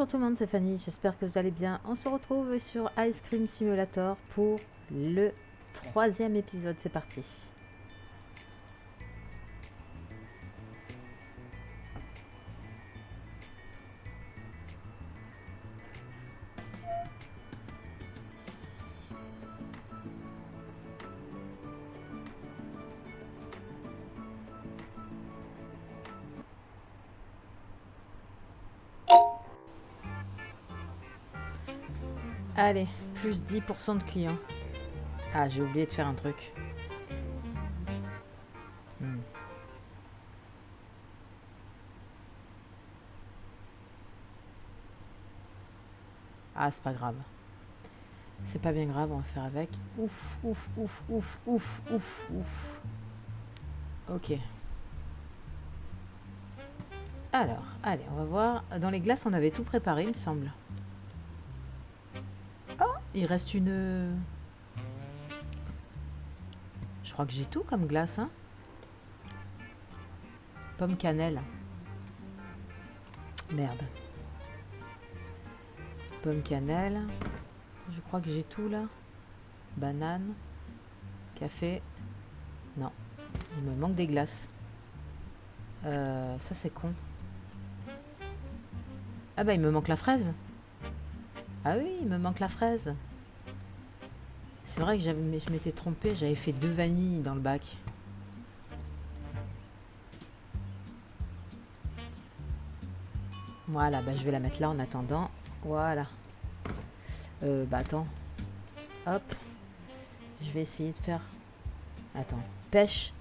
tout le monde, c'est Fanny, j'espère que vous allez bien. On se retrouve sur Ice Cream Simulator pour le 3e épisode, c'est parti. Allez, plus 10% de clients. Ah, j'ai oublié de faire un truc. Ah, c'est pas grave. C'est pas bien grave, on va faire avec. Ouf, ouf, ouf, ouf, ouf, ouf, ouf. Ok. Alors, allez, on va voir. Dans les glaces, on avait tout préparé, il me semble. Oh, il reste une... Je crois que j'ai tout comme glace, hein. Pomme cannelle. Merde. Pomme cannelle. Je crois que j'ai tout là. Banane. Café. Non. Il me manque des glaces. Ça c'est con. Ah bah il me manque la fraise. Ah oui, il me manque la fraise. C'est vrai que je m'étais trompée. J'avais fait 2 vanilles dans le bac. Voilà, bah je vais la mettre là en attendant. Voilà. Bah attends. Hop. Je vais essayer de faire... Attends. Pêche.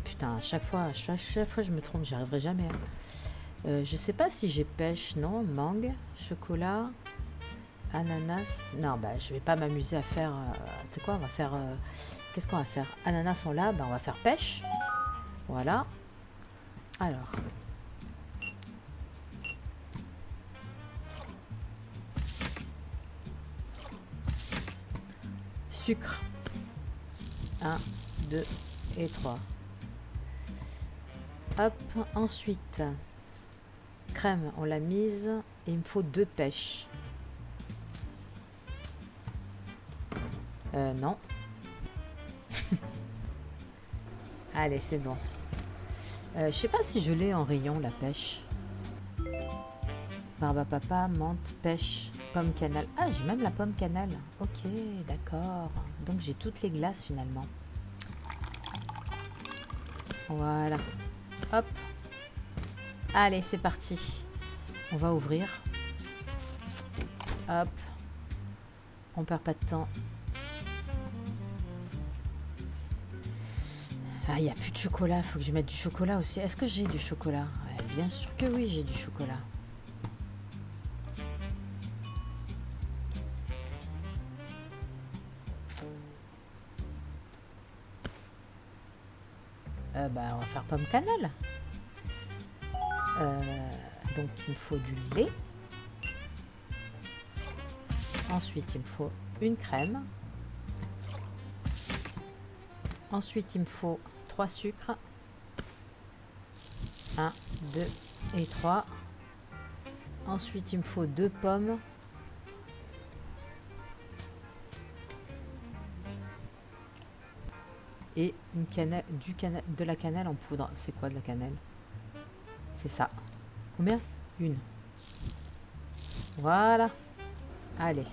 Putain, à chaque fois je me trompe. J'y arriverai jamais. Hein. Je sais pas si j'ai pêche. Non, mangue, chocolat, ananas. Non, bah je vais pas m'amuser à faire... tu sais quoi, on va faire... Qu'est-ce qu'on va faire? Ananas sont là. Bah on va faire pêche. Voilà. Alors... Sucre. 1, 2 et 3. Hop, ensuite, crème, on l'a mise. Et il me faut 2 pêches. Non. Allez, c'est bon. Je sais pas si je l'ai en rayon, la pêche. Barbe à papa, menthe, pêche, pomme cannelle. Ah, j'ai même la pomme cannelle. Ok, d'accord. Donc j'ai toutes les glaces finalement. Voilà. Hop. Allez, c'est parti. On va ouvrir. Hop. On perd pas de temps. Ah, il n'y a plus de chocolat. Faut que je mette du chocolat aussi. Est-ce que j'ai du chocolat? Ouais, bien sûr que oui, j'ai du chocolat. Bah, on va faire pomme cannelle. Donc, il me faut du lait. Ensuite, il me faut une crème. Ensuite, il me faut 3 sucres. 1, 2 et 3. Ensuite, il me faut 2 pommes. Et une cannelle, de la cannelle en poudre. C'est quoi de la cannelle? C'est ça. Combien? Une. Voilà. Allez.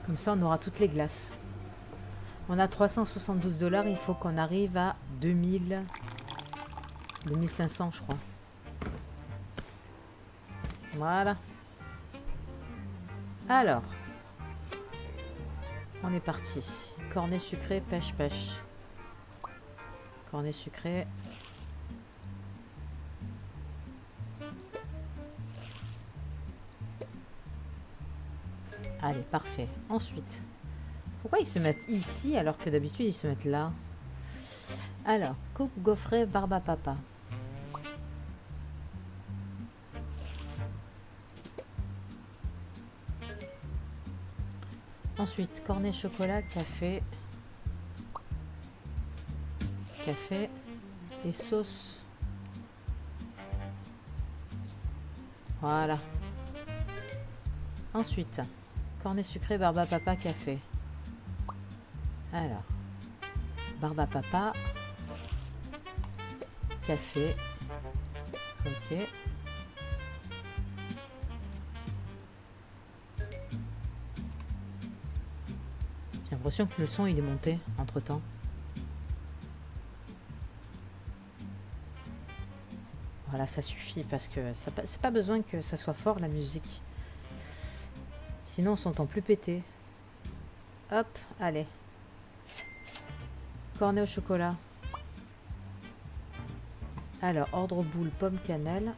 Comme ça, on aura toutes les glaces. On a 372 $. Il faut qu'on arrive à 2000... 2500, je crois. Voilà. Alors. On est parti. Cornet sucré, pêche, pêche. Cornet sucré. Allez, parfait. Ensuite, pourquoi ils se mettent ici alors que d'habitude ils se mettent là? Alors, coupe gaufret barbe à papa. Ensuite, cornet chocolat, café. Café et sauce Voilà. Ensuite, cornet sucré, barbe à papa, café. Alors, barbe à papa, café. Ok. J'ai l'impression que le son il est monté entre temps. Voilà, ça suffit parce que c'est pas besoin que ça soit fort la musique. Sinon on s'entend plus péter. Hop, allez. Cornet au chocolat. Alors, ordre boule, pomme, cannelle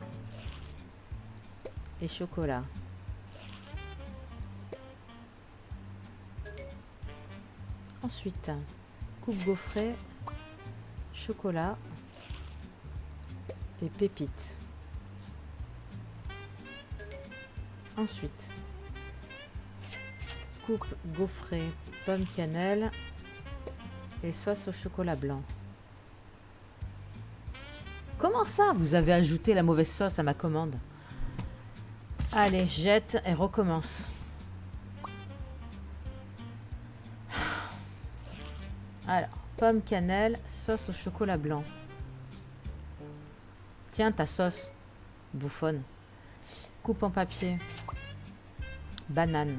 et chocolat. Ensuite, coupe gaufrée, chocolat et pépites. Ensuite, coupe gaufrée, pomme, cannelle et sauce au chocolat blanc. Comment ça, vous avez ajouté la mauvaise sauce à ma commande? Allez, jette et recommence. Alors, pomme, cannelle, sauce au chocolat blanc. Tiens, ta sauce, bouffonne. Coupe en papier. Banane.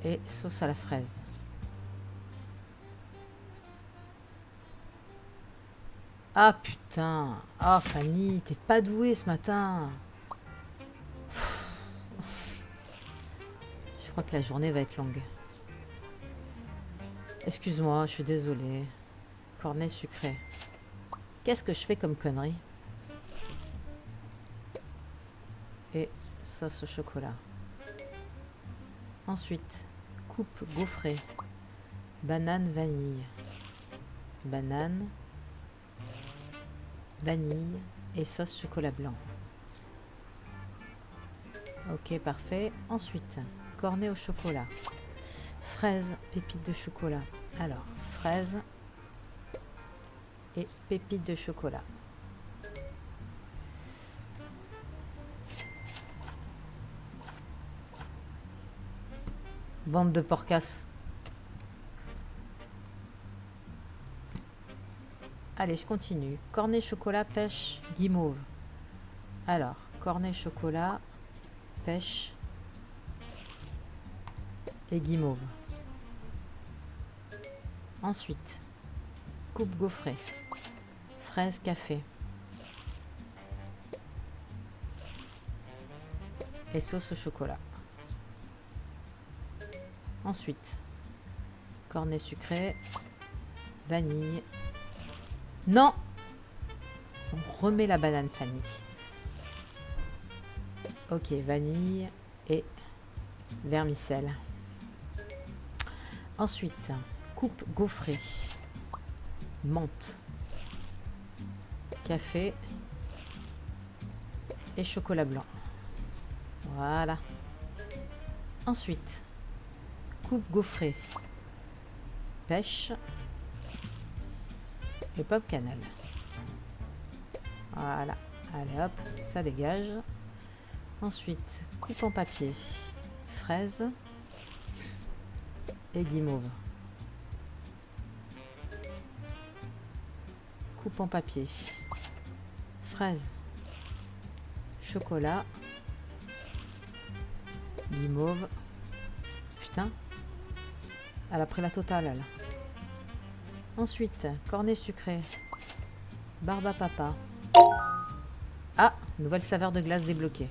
Et sauce à la fraise. Ah putain. Ah Fanny, t'es pas douée ce matin. Je crois que la journée va être longue. Excuse-moi, je suis désolée. Cornet sucré. Qu'est-ce que je fais comme connerie? Et sauce au chocolat. Ensuite, coupe gaufrée. Banane, vanille. Banane, vanille et sauce chocolat blanc. Ok, parfait. Ensuite, cornet au chocolat. Fraise, pépites de chocolat. Alors, fraise et pépites de chocolat. Bande de porcasses. Allez, je continue. Cornet, chocolat, pêche, guimauve. Alors, cornet, chocolat, pêche et guimauve. Ensuite, coupe gaufrée, fraise, café et sauce au chocolat. Ensuite, cornet sucré, vanille. Non! On remet la banane, Fanny. Ok, vanille et vermicelle. Ensuite, coupe gaufrée, menthe, café et chocolat blanc. Voilà. Ensuite, coupe gaufrée, pêche et pomme cannelle. Voilà. Allez hop, ça dégage. Ensuite, coupe en papier, fraise et guimauve. Coupe en papier, fraise, chocolat, guimauve. Putain, elle a pris la totale elle. Ensuite, cornet sucré, barbe à papa. Ah, nouvelle saveur de glace débloquée.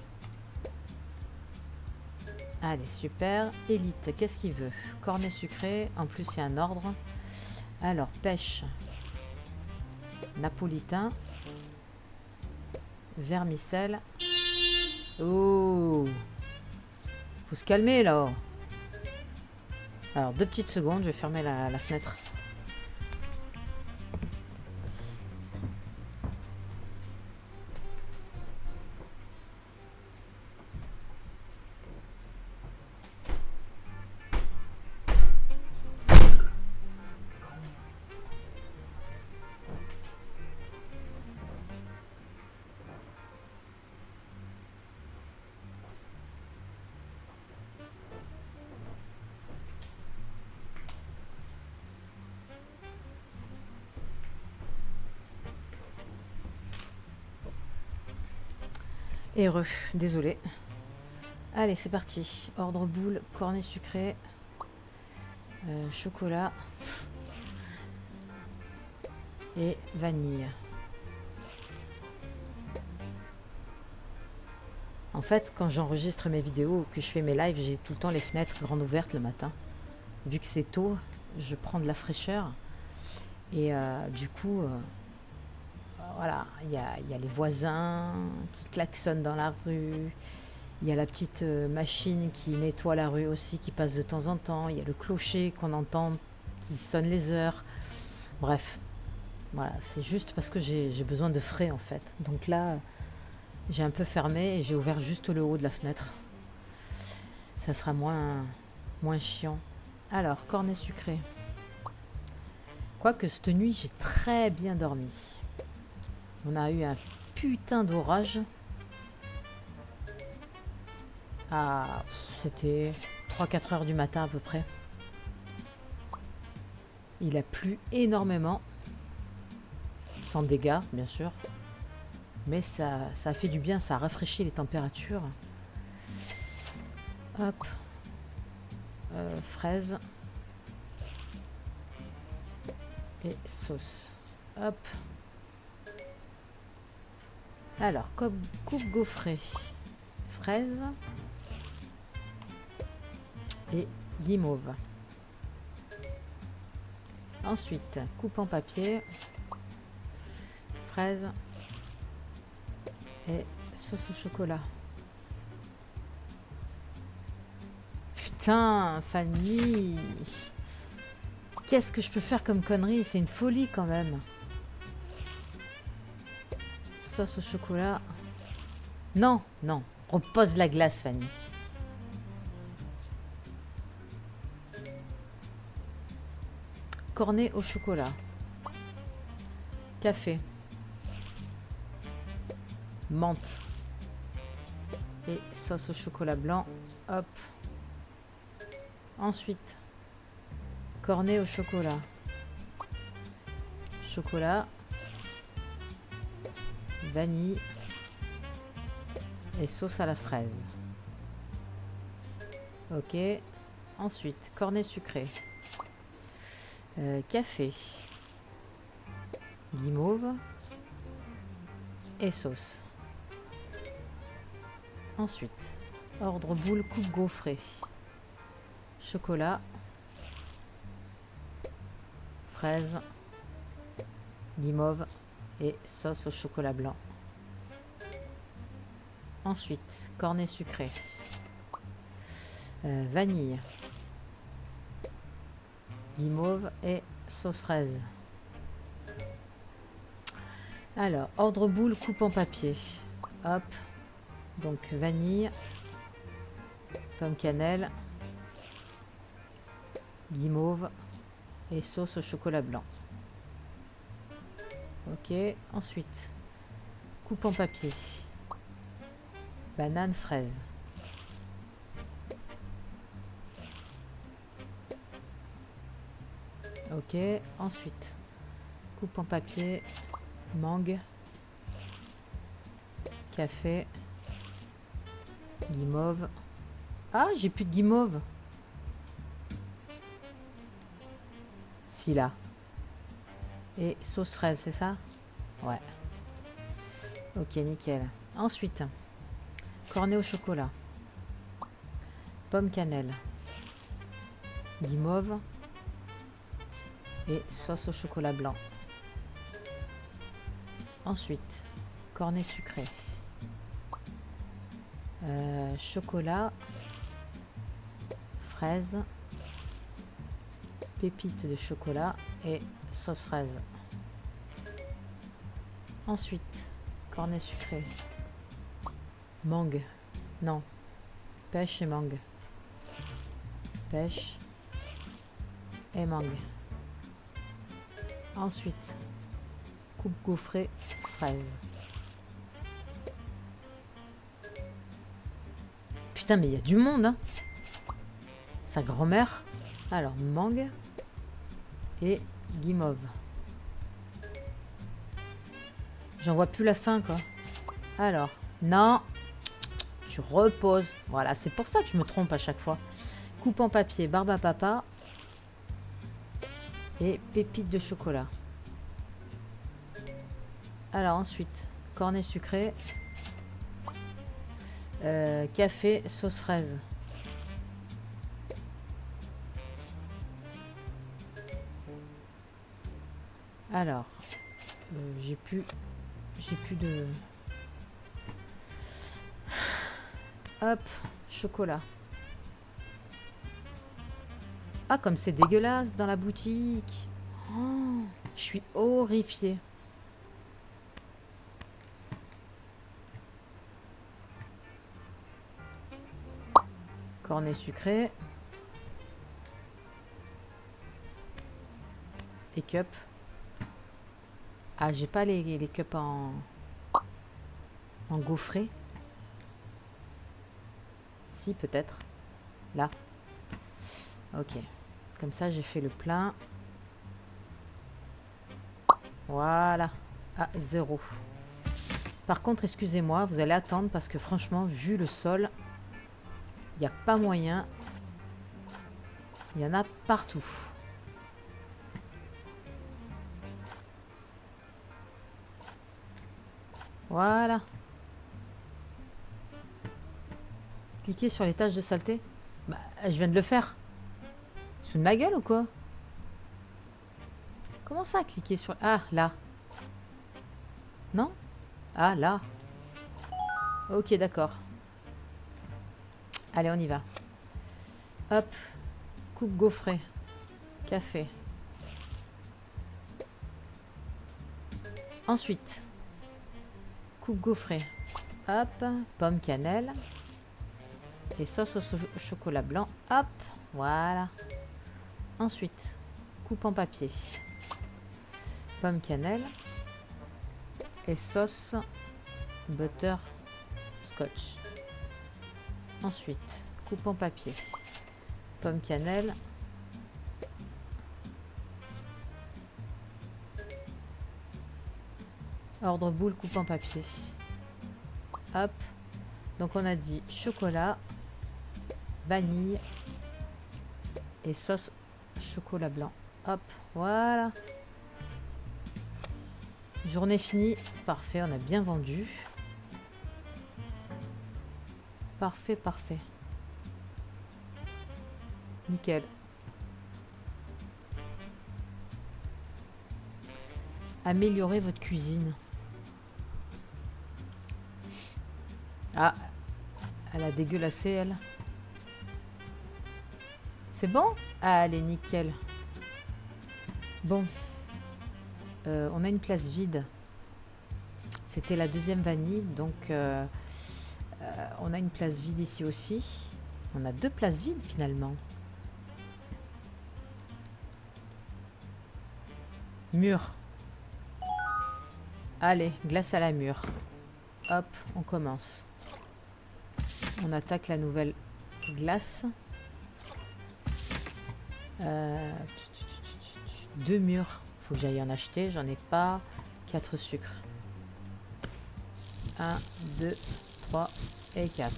Allez, super. Élite, qu'est-ce qu'il veut? Cornet sucré, en plus il y a un ordre. Alors, pêche, napolitain, vermicelle. Oh, faut se calmer là. Alors, 2 petites secondes, je vais fermer la fenêtre. Heureux, désolé. Allez, c'est parti. Ordre boule, cornet sucré, chocolat et vanille. En fait, quand j'enregistre mes vidéos ou que je fais mes lives, j'ai tout le temps les fenêtres grandes ouvertes le matin. Vu que c'est tôt, je prends de la fraîcheur. Et du coup, voilà, il y a les voisins qui klaxonnent dans la rue. Il y a la petite machine qui nettoie la rue aussi, qui passe de temps en temps. Il y a le clocher qu'on entend qui sonne les heures. Bref, voilà, c'est juste parce que j'ai besoin de frais en fait. Donc là, j'ai un peu fermé et j'ai ouvert juste le haut de la fenêtre. Ça sera moins chiant. Alors, cornet sucré. Quoique cette nuit, j'ai très bien dormi. On a eu un putain d'orage. Ah, c'était 3-4 heures du matin à peu près. Il a plu énormément. Sans dégâts, bien sûr. Mais ça a fait du bien, ça a rafraîchi les températures. Hop. Fraises. Et sauce. Hop. Alors, coupe gaufrée. Fraises. Et guimauve. Ensuite, coupe en papier. Fraises. Et sauce au chocolat. Putain, Fanny. Qu'est-ce que je peux faire comme connerie? C'est une folie quand même. Sauce au chocolat. Non, non. Repose la glace, Fanny. Cornet au chocolat. Café. Menthe. Et sauce au chocolat blanc. Hop. Ensuite, cornet au chocolat. Chocolat. Vanille. Et sauce à la fraise. Ok. Ensuite, cornet sucré. Café. Guimauve. Et sauce. Ensuite, ordre boule coupe gaufrée. Chocolat. Fraise. Guimauve. Et sauce au chocolat blanc. Ensuite, cornet sucré. Vanille. Guimauve et sauce fraise. Alors, ordre boule coupe en papier. Hop. Donc vanille. Pomme cannelle. Guimauve. Et sauce au chocolat blanc. Ok. Ensuite, coupe en papier. Banane fraise. Ok. Ensuite, coupe en papier. Mangue. Café. Guimauve. Ah, j'ai plus de guimauve. Si, là. Et sauce fraise, c'est ça? Ouais. Ok, nickel. Ensuite, cornet au chocolat. Pomme cannelle. Guimauve. Et sauce au chocolat blanc. Ensuite, cornet sucré. Chocolat. Fraise. Pépites de chocolat et sauce fraise. Ensuite, cornet sucré. Mangue. Non. Pêche et mangue. Pêche et mangue. Ensuite, coupe gaufrée, fraise. Putain, mais il y a du monde, hein. Sa grand-mère. Alors, mangue et guimauve. J'en vois plus la fin, quoi. Alors, non, tu reposes. Voilà, c'est pour ça que je me trompe à chaque fois. Coupe en papier, barbe à papa. Et pépites de chocolat. Alors ensuite, cornet sucré. Café, sauce fraise. Alors, j'ai plus de... Hop, chocolat. Ah, comme c'est dégueulasse dans la boutique. Oh, je suis horrifiée. Cornet sucré. Et cups. Ah, j'ai pas les cups en gaufré. Si, peut-être. Là. Ok. Comme ça, j'ai fait le plein. Voilà. Ah, 0. Par contre, excusez-moi, vous allez attendre parce que franchement, vu le sol, il n'y a pas moyen. Il y en a partout. Voilà. Cliquez sur les taches de saleté. Bah, je viens de le faire. Sous de ma gueule ou quoi? Comment ça, cliquer sur... Ah, là. Non? Ah, là. Ok, d'accord. Allez, on y va. Hop. Coupe gaufrée. Café. Ensuite, coupe gaufrée. Hop. Pomme cannelle. Et sauce au chocolat blanc. Hop. Voilà. Ensuite, coupe en papier. Pomme cannelle. Et sauce butter scotch. Ensuite, coupe en papier. Pomme cannelle. Ordre boule, coupe en papier. Hop. Donc on a dit chocolat, vanille et sauce chocolat blanc. Hop, voilà. Journée finie. Parfait, on a bien vendu. Parfait, parfait. Nickel. Améliorer votre cuisine. Ah, elle a dégueulassé, elle. C'est bon? Ah, allez, nickel. Bon. On a une place vide. C'était la deuxième vanille, donc on a une place vide ici aussi. On a 2 places vides finalement. Mur. Allez, glace à la mûre. Hop, on commence. On attaque la nouvelle glace. 2 mûres. Faut que j'aille en acheter. J'en ai pas. 4 sucres. 1, 2, 3 et 4.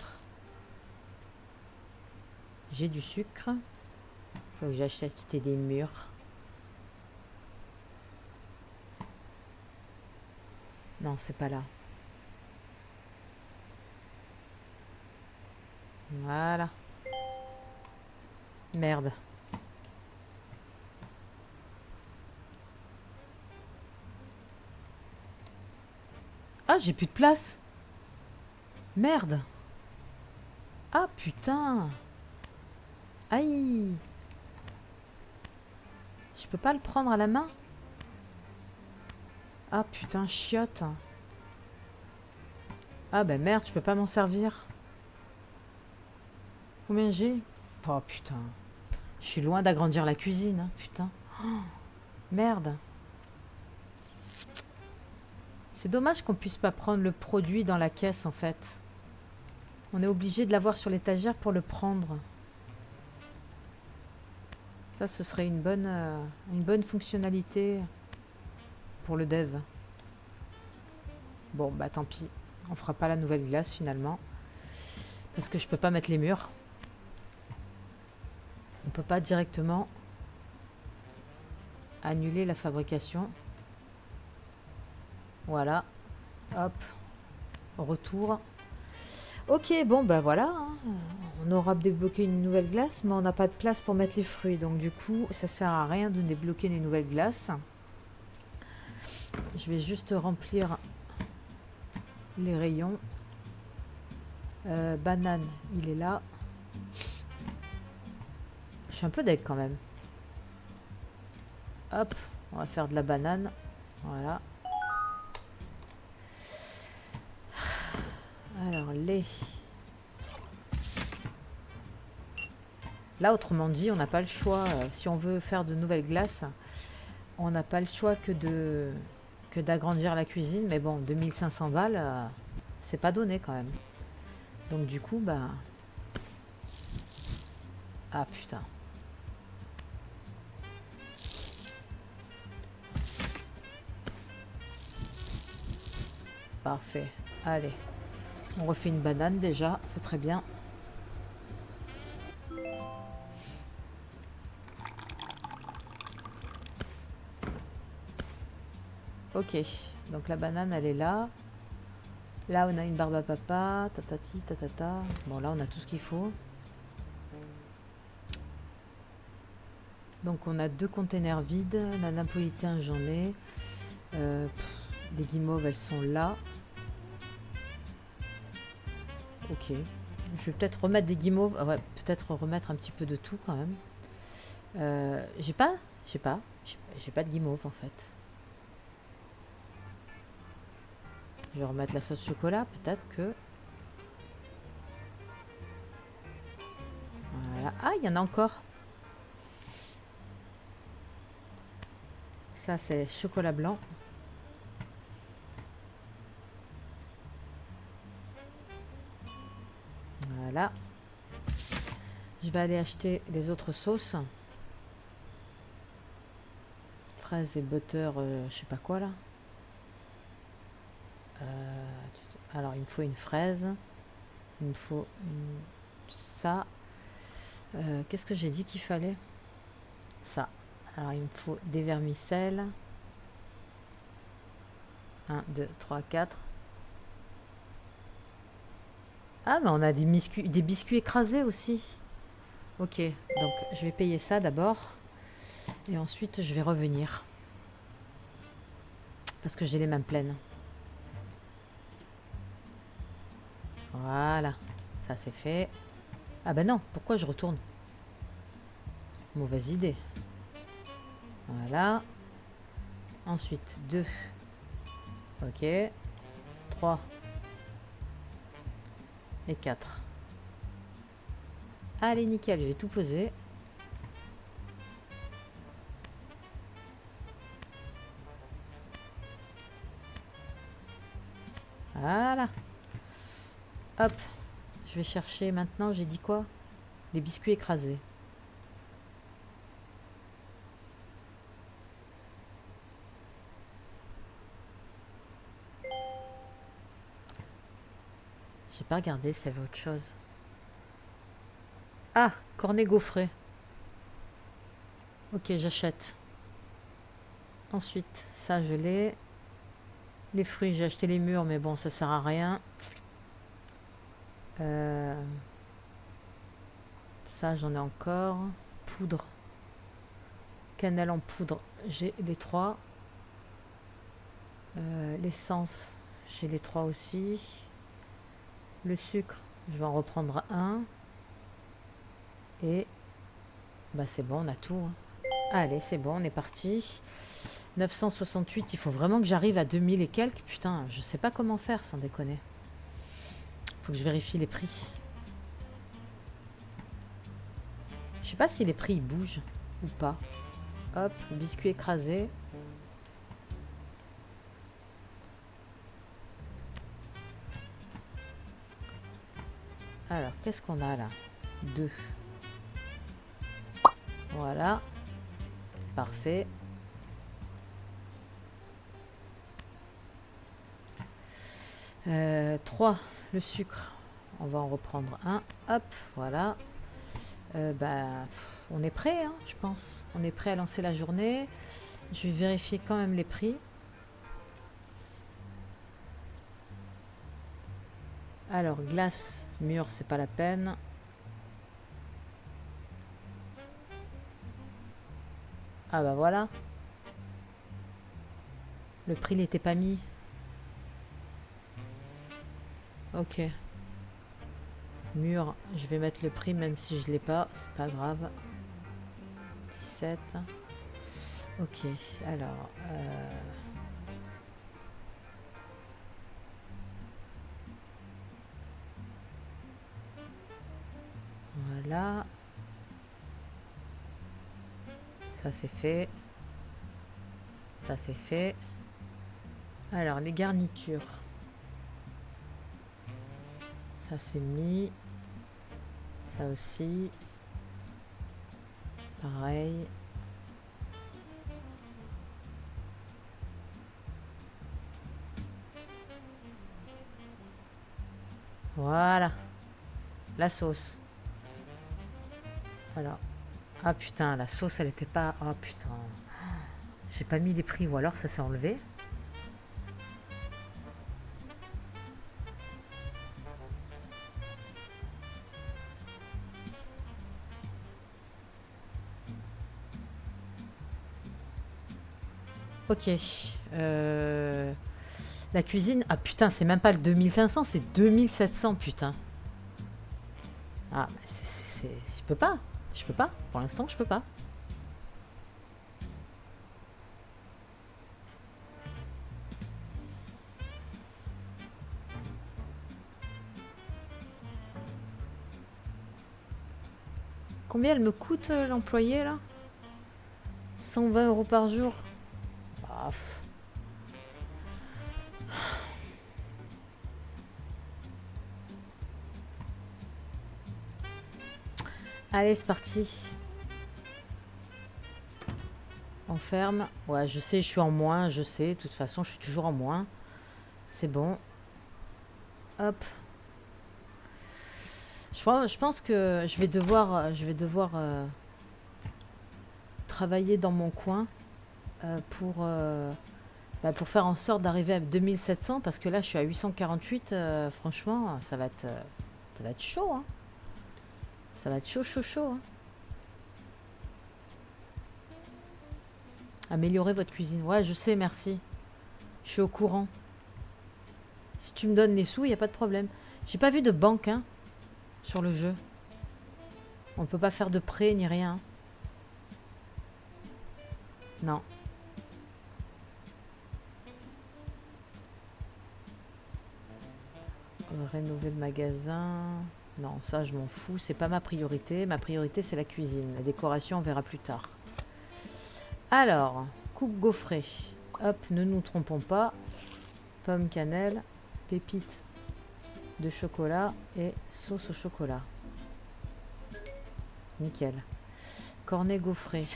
J'ai du sucre. Faut que j'achète des mûres. Non, c'est pas là. Voilà. Merde. Ah, j'ai plus de place. Merde. Ah, putain. Aïe. Je peux pas le prendre à la main? Ah, putain, chiotte. Ah, bah merde, je peux pas m'en servir. Combien j'ai? Oh, putain. Je suis loin d'agrandir la cuisine, hein, putain. Oh, merde. C'est dommage qu'on puisse pas prendre le produit dans la caisse, en fait. On est obligé de l'avoir sur l'étagère pour le prendre. Ça, ce serait une bonne fonctionnalité pour le dev. Bon, bah tant pis. On fera pas la nouvelle glace, finalement. Parce que je peux pas mettre les murs. On peut pas directement annuler la fabrication. Voilà. Hop. Retour. Ok, bon bah voilà. Hein. On aura débloqué une nouvelle glace, mais on n'a pas de place pour mettre les fruits. Donc du coup, ça sert à rien de débloquer les nouvelles glaces. Je vais juste remplir les rayons. Banane, il est là. Je suis un peu deg quand même. Hop, on va faire de la banane. Voilà. Alors, lait. Là, autrement dit, on n'a pas le choix. Si on veut faire de nouvelles glaces, on n'a pas le choix que d'agrandir la cuisine. Mais bon, 2500 balles, c'est pas donné quand même. Donc du coup, bah... Ah putain. Parfait. Allez. On refait une banane déjà, c'est très bien. Ok, donc la banane elle est là. Là on a une barbe à papa, tatati, tatata. Bon là on a tout ce qu'il faut. Donc on a 2 containers vides. La napolitain j'en ai. Les guimauves elles sont là. Ok. Je vais peut-être remettre des guimauves. Ouais, peut-être remettre un petit peu de tout quand même. J'ai pas de guimauve en fait. Je vais remettre la sauce chocolat, peut-être que... Voilà. Ah, il y en a encore. Ça, c'est chocolat blanc. Voilà. Je vais aller acheter les autres sauces. Fraises et butter, je sais pas quoi là. Alors, il me faut une fraise. Il me faut ça. Qu'est-ce que j'ai dit qu'il fallait? Ça. Alors, il me faut des vermicelles. 1, 2, 3, 4. Ah, mais on a des biscuits écrasés aussi. Ok, donc je vais payer ça d'abord. Et ensuite, je vais revenir. Parce que j'ai les mains pleines. Voilà, ça c'est fait. Ah ben non, pourquoi je retourne? Mauvaise idée. Voilà. Ensuite, 2. Ok. 3. Et 4. Allez, nickel, je vais tout poser. Voilà. Hop. Je vais chercher maintenant, j'ai dit quoi? Les biscuits écrasés. J'ai pas regardé s'il y avait autre chose. Ah, cornet gaufré. Ok, j'achète. Ensuite, ça je l'ai. Les fruits, j'ai acheté les mûres, mais bon, ça sert à rien. Ça, j'en ai encore. Poudre. Cannelle en poudre, j'ai les 3. L'essence, j'ai les 3 aussi. Le sucre, je vais en reprendre un. Et bah c'est bon, on a tout. Hein. Allez, c'est bon, on est parti. 968, il faut vraiment que j'arrive à 2000 et quelques. Putain, je sais pas comment faire, sans déconner. Faut que je vérifie les prix. Je sais pas si les prix ils bougent ou pas. Hop, biscuit écrasé. Alors, qu'est-ce qu'on a là? 2. Voilà. Parfait. Euh, 3. Le sucre. on va en reprendre un. Hop, voilà. On est prêt, hein, je pense. On est prêt à lancer la journée. Je vais vérifier quand même les prix. Alors, glace, mur, c'est pas la peine. Ah bah voilà. Le prix n'était pas mis. Ok. Mur, je vais mettre le prix même si je l'ai pas. C'est pas grave. 17. Ok, alors... Voilà. Ça c'est fait. Ça c'est fait. Alors, les garnitures. Ça c'est mis. Ça aussi. Pareil. Voilà. La sauce. Alors. Ah putain, la sauce elle était pas... Oh putain. J'ai pas mis les prix ou alors ça s'est enlevé. Ok. La cuisine... Ah putain, c'est même pas le 2500, c'est 2700, putain. Ah, je peux pas. Je peux pas. Pour l'instant, je peux pas. Combien elle me coûte l'employé là? 120 € par jour. Ah, pff. Allez, c'est parti. On ferme. Ouais, je sais, je suis en moins. Je sais, de toute façon, je suis toujours en moins. C'est bon. Hop. Je pense que je vais devoir travailler dans mon coin pour faire en sorte d'arriver à 2700 parce que là, je suis à 848. Franchement, ça va être chaud. Hein. Ça va être chaud, chaud, chaud. Hein. Améliorer votre cuisine. Ouais, je sais, merci. Je suis au courant. Si tu me donnes les sous, il n'y a pas de problème. J'ai pas vu de banque hein, sur le jeu. On peut pas faire de prêt ni rien. Non. Rénover le magasin. Non, ça je m'en fous. C'est pas ma priorité. Ma priorité c'est la cuisine. La décoration on verra plus tard. Alors, coupe gaufrée. Hop, ne nous trompons pas. Pomme cannelle. Pépites de chocolat et sauce au chocolat. Nickel. Cornet gaufré.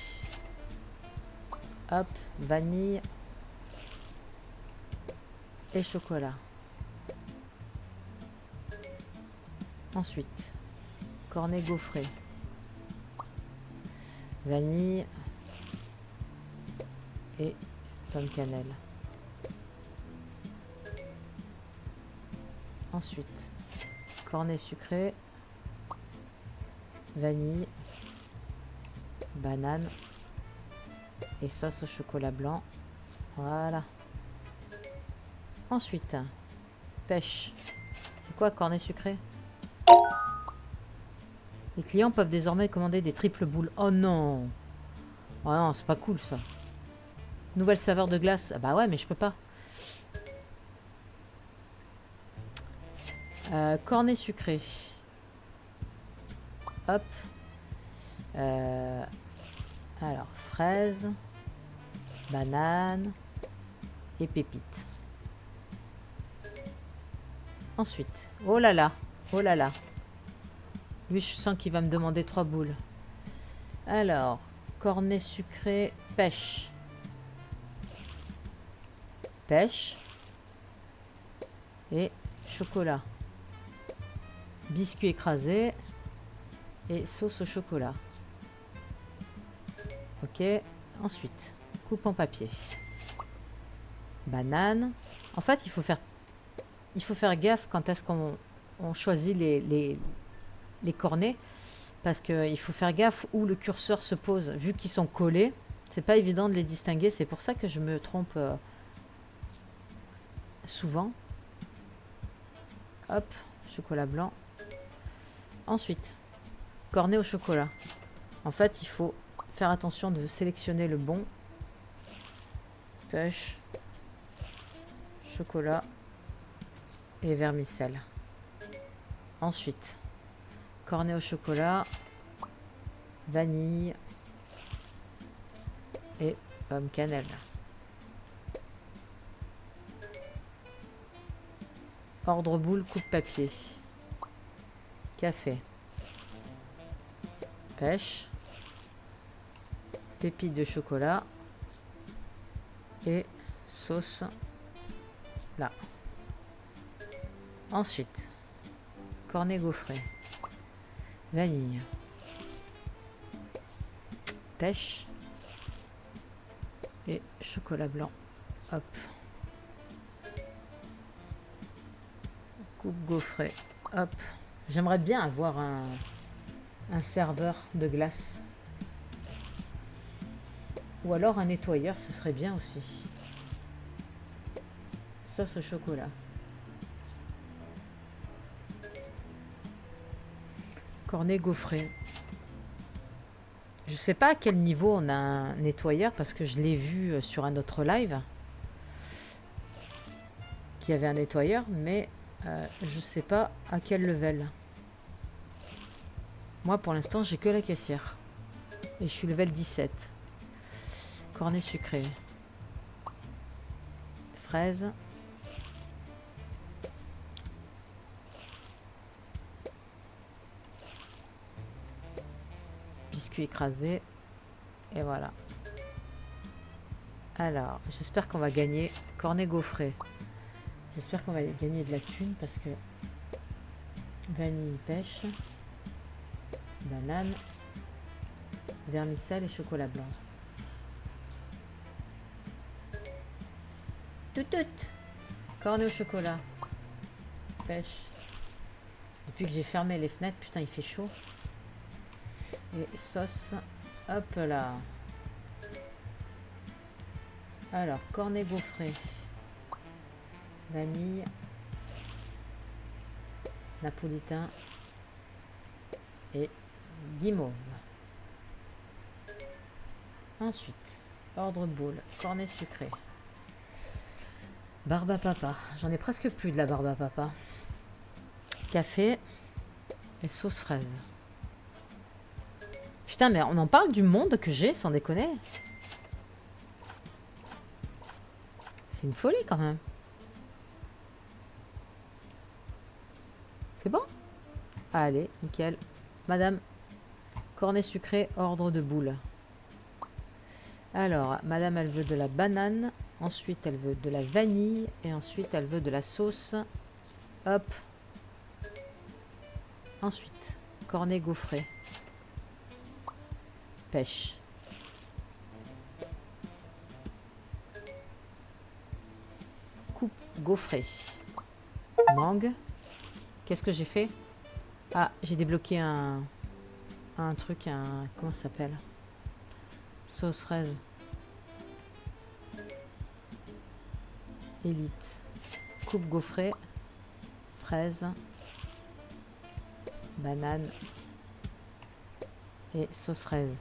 Hop, vanille et chocolat. Ensuite, cornet gaufré. Vanille et pomme cannelle. Ensuite, cornet sucré, vanille, banane et sauce au chocolat blanc. Voilà. Ensuite, pêche. C'est quoi cornet sucré? Les clients peuvent désormais commander des triples boules. Oh non! Oh non, c'est pas cool ça. Nouvelle saveur de glace. Ah bah ouais, mais je peux pas. Cornet sucré. Hop. Alors, fraises, banane et pépites. Ensuite, oh là là, oh là là. Lui, je sens qu'il va me demander 3 boules. Alors, cornet sucré, pêche. Pêche. Et chocolat. biscuit écrasé et sauce au chocolat. Ok, ensuite, coupe en papier. Banane. En fait, il faut faire gaffe quand est-ce qu'on choisit les cornets. Parce qu'il faut faire gaffe où le curseur se pose. Vu qu'ils sont collés, c'est pas évident de les distinguer. C'est pour ça que je me trompe souvent. Hop, chocolat blanc. Ensuite, cornet au chocolat. En fait, il faut faire attention de sélectionner le bon. Pêche, chocolat et vermicelle. Ensuite, cornet au chocolat, vanille et pomme cannelle. Ordre boule, coupe papier. Café. Pêche. Pépites de chocolat. Et sauce. Là. Ensuite, cornet gaufré. Vanille. Pêche. Et chocolat blanc. Hop. Coupe gaufrée. Hop. J'aimerais bien avoir un serveur de glace. Ou alors un nettoyeur, ce serait bien aussi. Sauce au chocolat. Cornet gaufré. Je sais pas à quel niveau on a un nettoyeur parce que je l'ai vu sur un autre live qui avait un nettoyeur, mais je sais pas à quel level. Moi pour l'instant j'ai que la caissière et je suis level 17. Cornet sucré. Fraise. Biscuit écrasé. Et voilà. Alors, j'espère qu'on va gagner. Cornet gaufré. J'espère qu'on va gagner de la thune parce que vanille, pêche, banane, vermicelle et chocolat blanc. Tout. Cornet au chocolat. Pêche. Depuis que j'ai fermé les fenêtres, putain, il fait chaud. Et sauce. Hop là. Alors, cornet gaufré. Vanille. Napolitain. Et guimauve. Ensuite, ordre boule. Cornet sucré. Barbe à papa. J'en ai presque plus de la barbe à papa. Café et sauce fraise. Putain, mais on en parle du monde que j'ai, sans déconner. C'est une folie quand même. C'est bon? Allez, nickel. Madame, cornet sucré, ordre de boule. Alors, madame, elle veut de la banane. Ensuite, elle veut de la vanille. Et ensuite, elle veut de la sauce. Hop. Ensuite, cornet gaufré. Pêche. Coupe gaufré. Mangue. Qu'est-ce que j'ai fait? Ah, j'ai débloqué un truc, comment ça s'appelle? Sauce fraise. Élite. Coupe gaufré. Fraise. Banane. Et sauce fraise.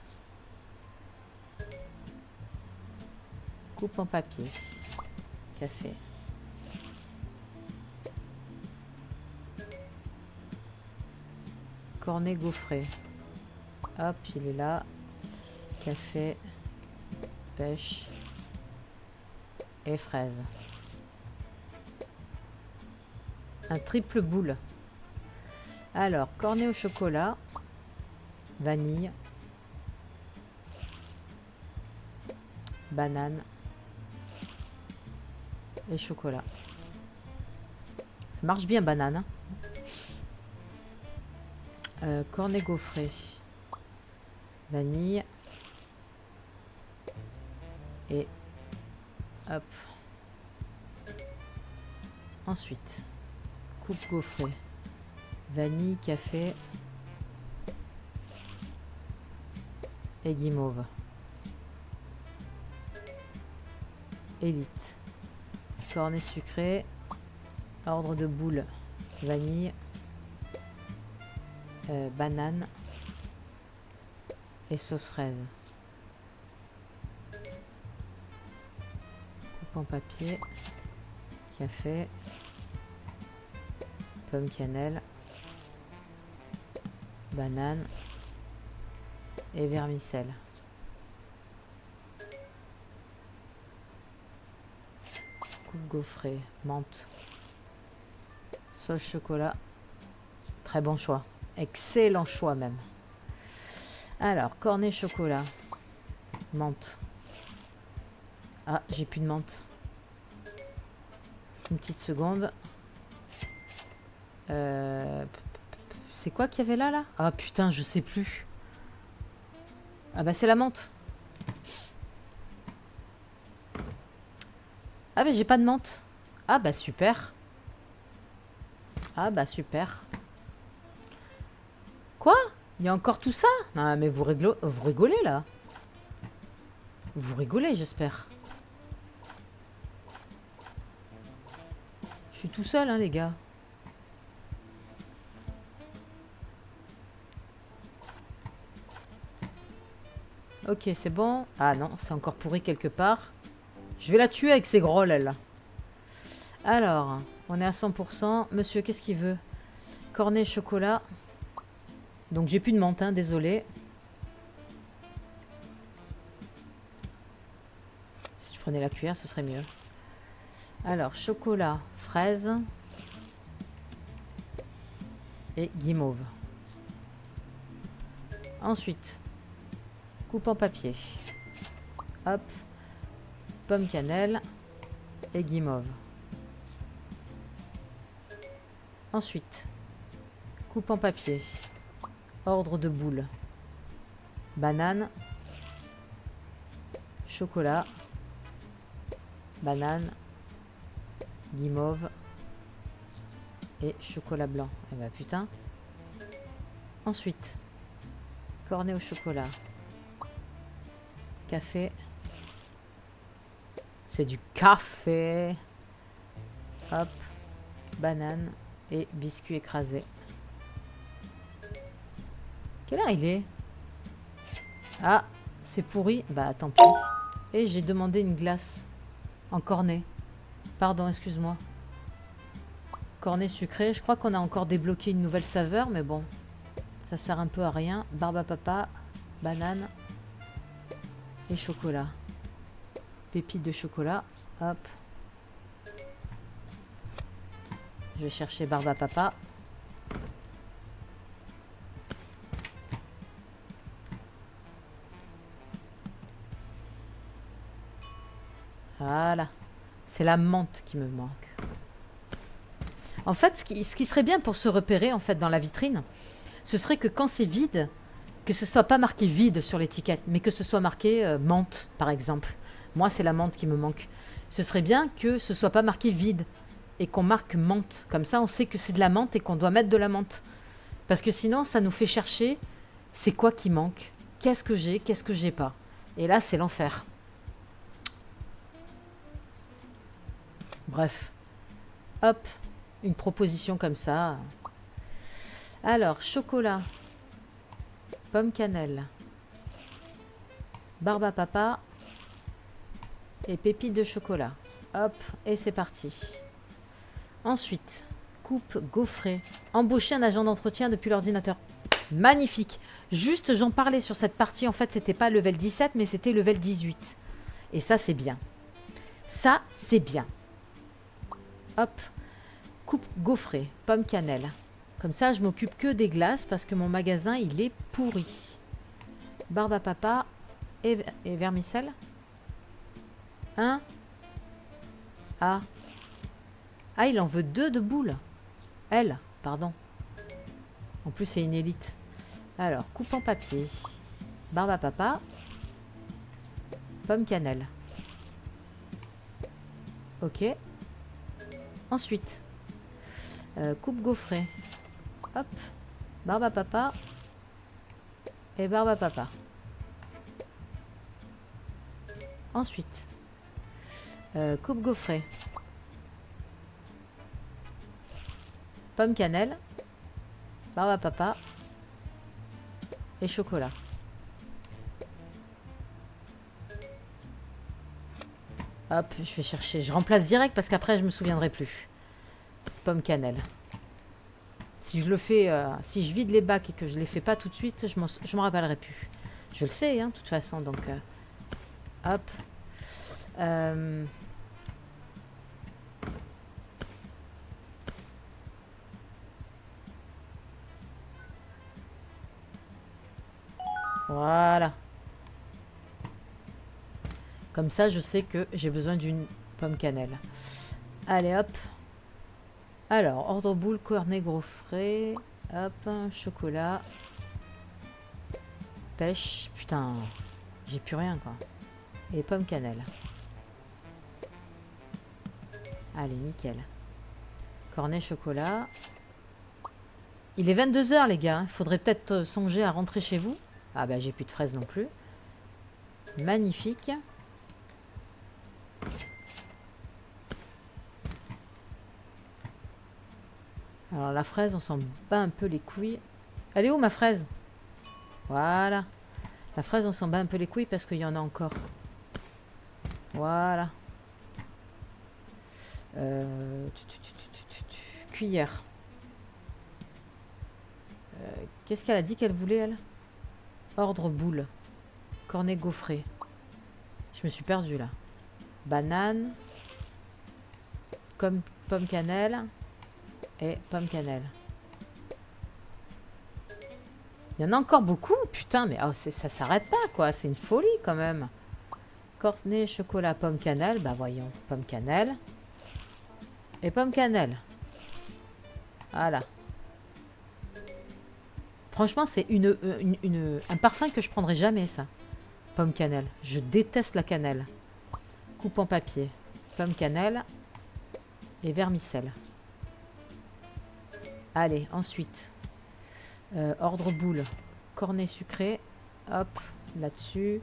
Coupe en papier. Café. Cornet gaufré. Hop, il est là. Café. Pêche. Et fraise. Un triple boule. Alors, cornet au chocolat. Vanille. Banane. Et chocolat. Ça marche bien, banane. Hein. Cornet gaufré. Vanille. Et hop. Ensuite, coupe gaufré. Vanille, café. Et guimauve. Élite. Cornet sucré. Ordre de boule. Vanille. Banane. Et sauce fraise. Coupe en papier. Café. Pomme cannelle. Banane. Et vermicelle. Coupe gaufrée. Menthe. Sauce chocolat. Très bon choix. Excellent choix même. Alors, cornet chocolat. Menthe. Ah, j'ai plus de menthe. Une petite seconde. C'est quoi qu'il y avait là? Ah putain, je sais plus. Ah bah c'est la menthe. Ah bah j'ai pas de menthe. Ah bah super. Ah bah super. Quoi? Il y a encore tout ça? Non mais vous rigolez là. Vous rigolez j'espère. Je suis tout seul hein les gars. Ok c'est bon. Ah non c'est encore pourri quelque part. Je vais la tuer avec ses grolles elle. Alors on est à 100%. Monsieur qu'est-ce qu'il veut? Cornet chocolat. Donc j'ai plus de menthe hein, désolé. Si je prenais la cuillère ce serait mieux. Alors chocolat, fraise et guimauve. Ensuite, coupe en papier. Hop, pomme cannelle et guimauve. Ensuite, coupe en papier. Ordre de boule. Banane. Chocolat. Banane. Guimauve. Et chocolat blanc. Eh ben putain. Ensuite, cornet au chocolat. Café. C'est du café. Hop. Banane. Et biscuit écrasé. Quelle heure il est? Ah, c'est pourri. Bah tant pis. Et j'ai demandé une glace en cornet. Pardon, excuse-moi. Cornet sucré. Je crois qu'on a encore débloqué une nouvelle saveur, mais bon. Ça sert un peu à rien. Barbe à papa, banane et chocolat. Pépites de chocolat. Hop. Je vais chercher barbe à papa. Voilà. C'est la menthe qui me manque. En fait, ce qui serait bien pour se repérer en fait dans la vitrine, ce serait que quand c'est vide, que ce soit pas marqué vide sur l'étiquette, mais que ce soit marqué menthe, par exemple. Moi, c'est la menthe qui me manque. Ce serait bien que ce soit pas marqué vide et qu'on marque menthe. Comme ça, on sait que c'est de la menthe et qu'on doit mettre de la menthe. Parce que sinon, ça nous fait chercher c'est quoi qui manque, qu'est-ce que j'ai pas. Et là, c'est l'enfer. Bref. Hop, une proposition comme ça. Alors, chocolat, pomme cannelle, barbe à papa et pépites de chocolat. Hop, et c'est parti. Ensuite, coupe gaufrée. Embaucher un agent d'entretien depuis l'ordinateur. Magnifique. Juste, j'en parlais sur cette partie. En fait, c'était pas level 17, mais c'était level 18. Et ça, c'est bien. Ça, c'est bien. Hop. Coupe gaufrée, pomme cannelle. Comme ça, je m'occupe que des glaces parce que mon magasin, il est pourri. Barbe à papa et vermicelle. Hein? Ah. Ah, il en veut 2 de boules. Elle, pardon. En plus, c'est une élite. Alors, coupe en papier. Barbe à papa. Pomme cannelle. Ok. Ensuite, coupe gaufrée. Hop. Barbe à papa. Et barbe à papa. Ensuite, coupe gaufrée. Pomme cannelle. Barbe à papa. Et chocolat. Hop, je vais chercher. Je remplace direct parce qu'après, je me souviendrai plus. Pomme cannelle. Si je le fais, si je vide les bacs et que je les fais pas tout de suite, je m'en rappellerai plus. Je le sais, hein, de toute façon. Donc, hop. Voilà. Comme ça, je sais que j'ai besoin d'une pomme cannelle. Allez, hop. Alors, ordre boule, cornet gros frais. Hop, chocolat. Pêche. Putain, j'ai plus rien, quoi. Et pomme cannelle. Allez, nickel. Cornet chocolat. Il est 22 h, les gars. Il faudrait peut-être songer à rentrer chez vous. Ah bah, j'ai plus de fraises non plus. Magnifique. Alors la fraise, on s'en bat un peu les couilles. Elle est où ma fraise? Voilà. La fraise, on s'en bat un peu les couilles parce qu'il y en a encore. Voilà. Cuillère. Qu'est-ce qu'elle a dit qu'elle voulait, elle? Ordre boule. Cornet gaufré. Je me suis perdue là. Banane. Comme pomme cannelle. Et pomme cannelle. Il y en a encore beaucoup. Putain, mais oh, ça s'arrête pas, quoi. C'est une folie, quand même. Cornet, chocolat, pomme cannelle. Bah, voyons. Pomme cannelle. Et pomme cannelle. Voilà. Franchement, c'est un parfum que je prendrai jamais, ça. Pomme cannelle. Je déteste la cannelle. Coupe en papier. Pomme cannelle. Et vermicelle. Allez, ensuite. Ordre boule. Cornet sucré. Hop, là-dessus.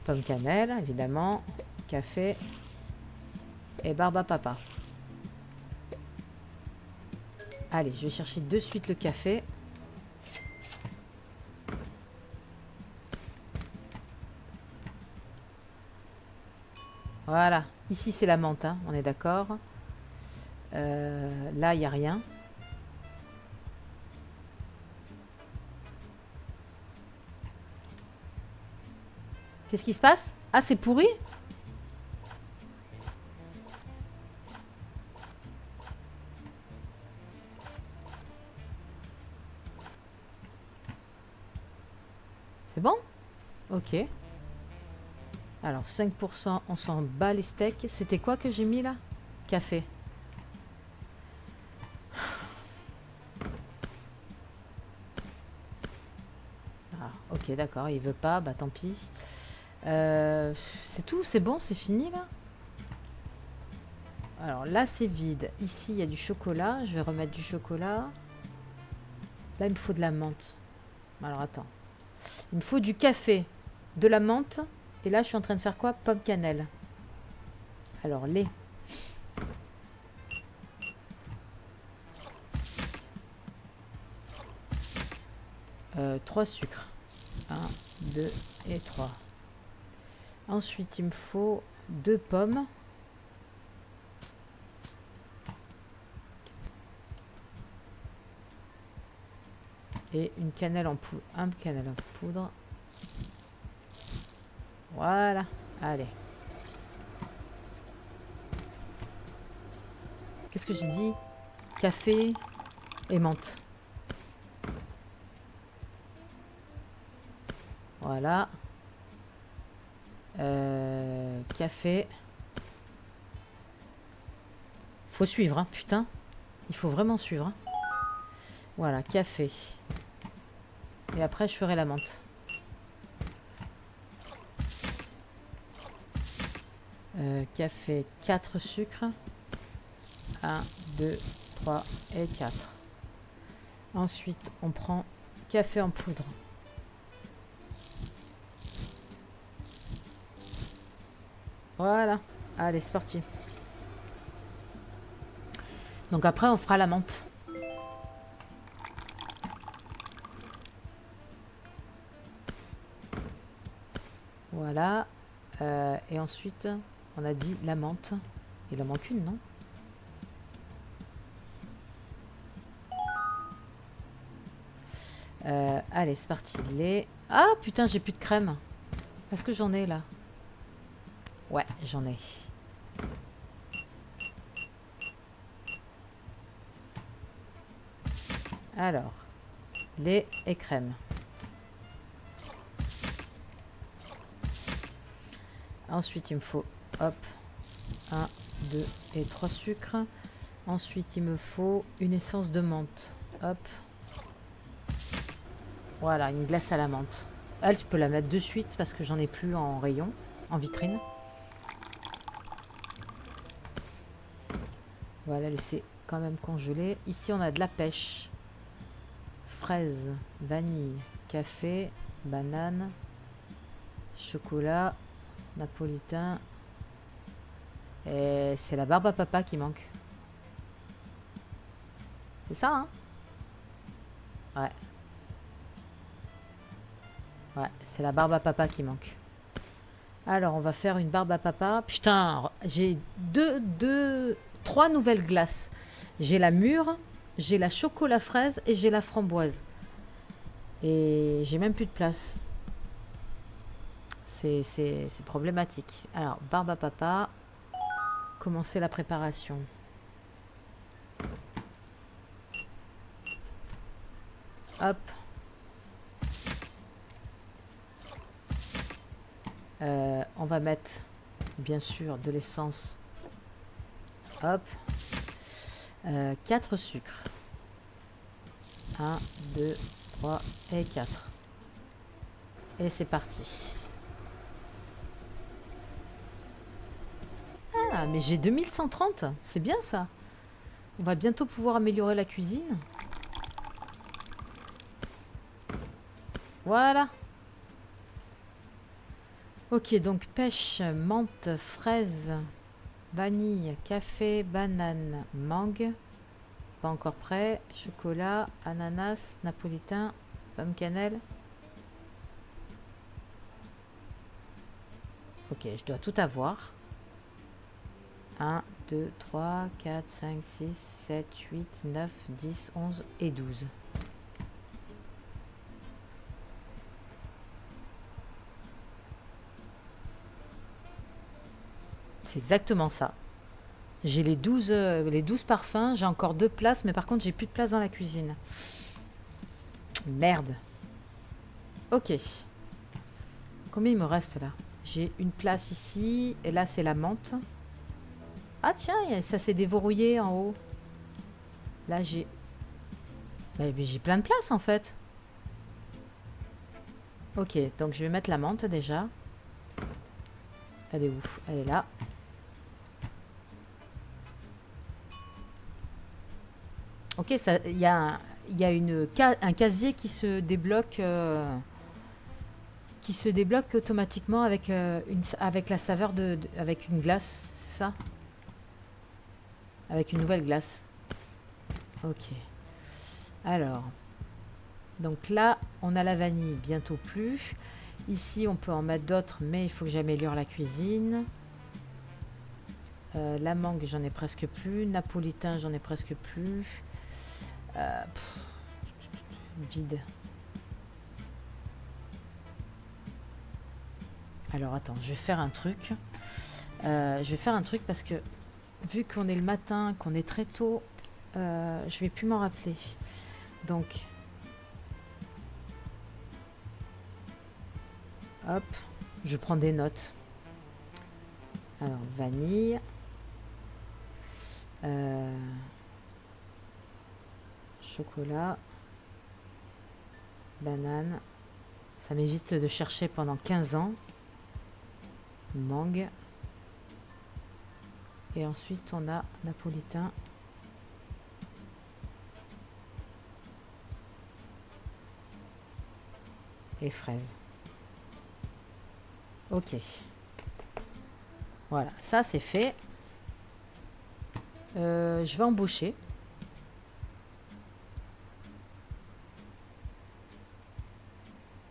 Pomme cannelle, évidemment. Café. Et barbe à papa. Allez, je vais chercher de suite le café. Voilà. Ici, c'est la menthe, hein, on est d'accord. Là, il n'y a rien. Qu'est-ce qui se passe? Ah, c'est pourri? C'est bon? Ok. Alors, 5%, on s'en bat les steaks. C'était quoi que j'ai mis là? Café. Ah, ok, d'accord, il veut pas, bah tant pis. C'est tout, c'est bon, c'est fini là? Alors là, c'est vide. Ici, il y a du chocolat. Je vais remettre du chocolat. Là, il me faut de la menthe. Alors, attends. Il me faut du café, de la menthe. Et là, je suis en train de faire quoi? Pomme cannelle. Alors, lait. Trois sucres. 1, 2 et 3. Ensuite, il me faut 2 pommes. Et une cannelle en poudre. Un cannelle en poudre. Voilà. Allez. Qu'est-ce que j'ai dit? Café et menthe. Voilà. Café. Faut suivre, hein, putain. Il faut vraiment suivre. Hein. Voilà, café. Et après, je ferai la menthe. Café, 4 sucres. 1, 2, 3 et 4. Ensuite, on prend café en poudre. Voilà. Allez, c'est parti. Donc après, on fera la menthe. Voilà. Et ensuite, on a dit la menthe. Il en manque une, non? Allez, c'est parti. Les... Ah, putain, j'ai plus de crème. Est-ce que j'en ai, là? Ouais, j'en ai. Alors, lait et crème. Ensuite, il me faut, hop, 1, 2 et 3 sucres. Ensuite, il me faut une essence de menthe. Hop. Voilà, une glace à la menthe. Elle, je peux la mettre de suite parce que j'en ai plus en rayon, en vitrine. Voilà, laisser quand même congeler. Ici, on a de la pêche. Fraises, vanille, café, banane, chocolat, napolitain. Et c'est la barbe à papa qui manque. C'est ça, hein? Ouais. Ouais, c'est la barbe à papa qui manque. Alors, on va faire une barbe à papa. Putain, j'ai trois nouvelles glaces. J'ai la mûre, j'ai la chocolat fraise et j'ai la framboise. Et j'ai même plus de place. C'est problématique. Alors, barbe à papa. Commencer la préparation. Hop. On va mettre, bien sûr, de l'essence. Hop. 4 sucres. 1, 2, 3 et 4. Et c'est parti. Ah, mais j'ai 2130. C'est bien ça. On va bientôt pouvoir améliorer la cuisine. Voilà. Ok, donc pêche, menthe, fraise, vanille, café, banane, mangue. Pas encore prêt. Chocolat, ananas, napolitain, pomme cannelle. Ok, je dois tout avoir. 1, 2, 3, 4, 5, 6, 7, 8, 9, 10, 11 et 12. C'est exactement ça. J'ai les 12 parfums, j'ai encore 2 places, mais par contre j'ai plus de place dans la cuisine. Merde. Ok. Combien il me reste là? J'ai une place ici, et là c'est la menthe. Ah tiens, ça s'est déverrouillé en haut. Là j'ai... j'ai plein de place en fait. Ok, donc je vais mettre la menthe déjà. Elle est où? Elle est là. Ok, il y a un casier qui se débloque automatiquement avec, avec la saveur avec une glace, c'est ça? Avec une nouvelle glace. Ok. Alors, donc là, on a la vanille, bientôt plus. Ici, on peut en mettre d'autres, mais il faut que j'améliore la cuisine. La mangue, j'en ai presque plus. Napolitain, j'en ai presque plus. Vide. Alors attends, je vais faire un truc. Parce que vu qu'on est le matin, qu'on est très tôt, je vais plus m'en rappeler. Donc, hop, je prends des notes. Alors, vanille. chocolat, banane. Ça m'évite de chercher pendant 15 ans. Mangue. Et ensuite, on a napolitain. Et fraises. Ok. Voilà, ça c'est fait. Je vais embaucher.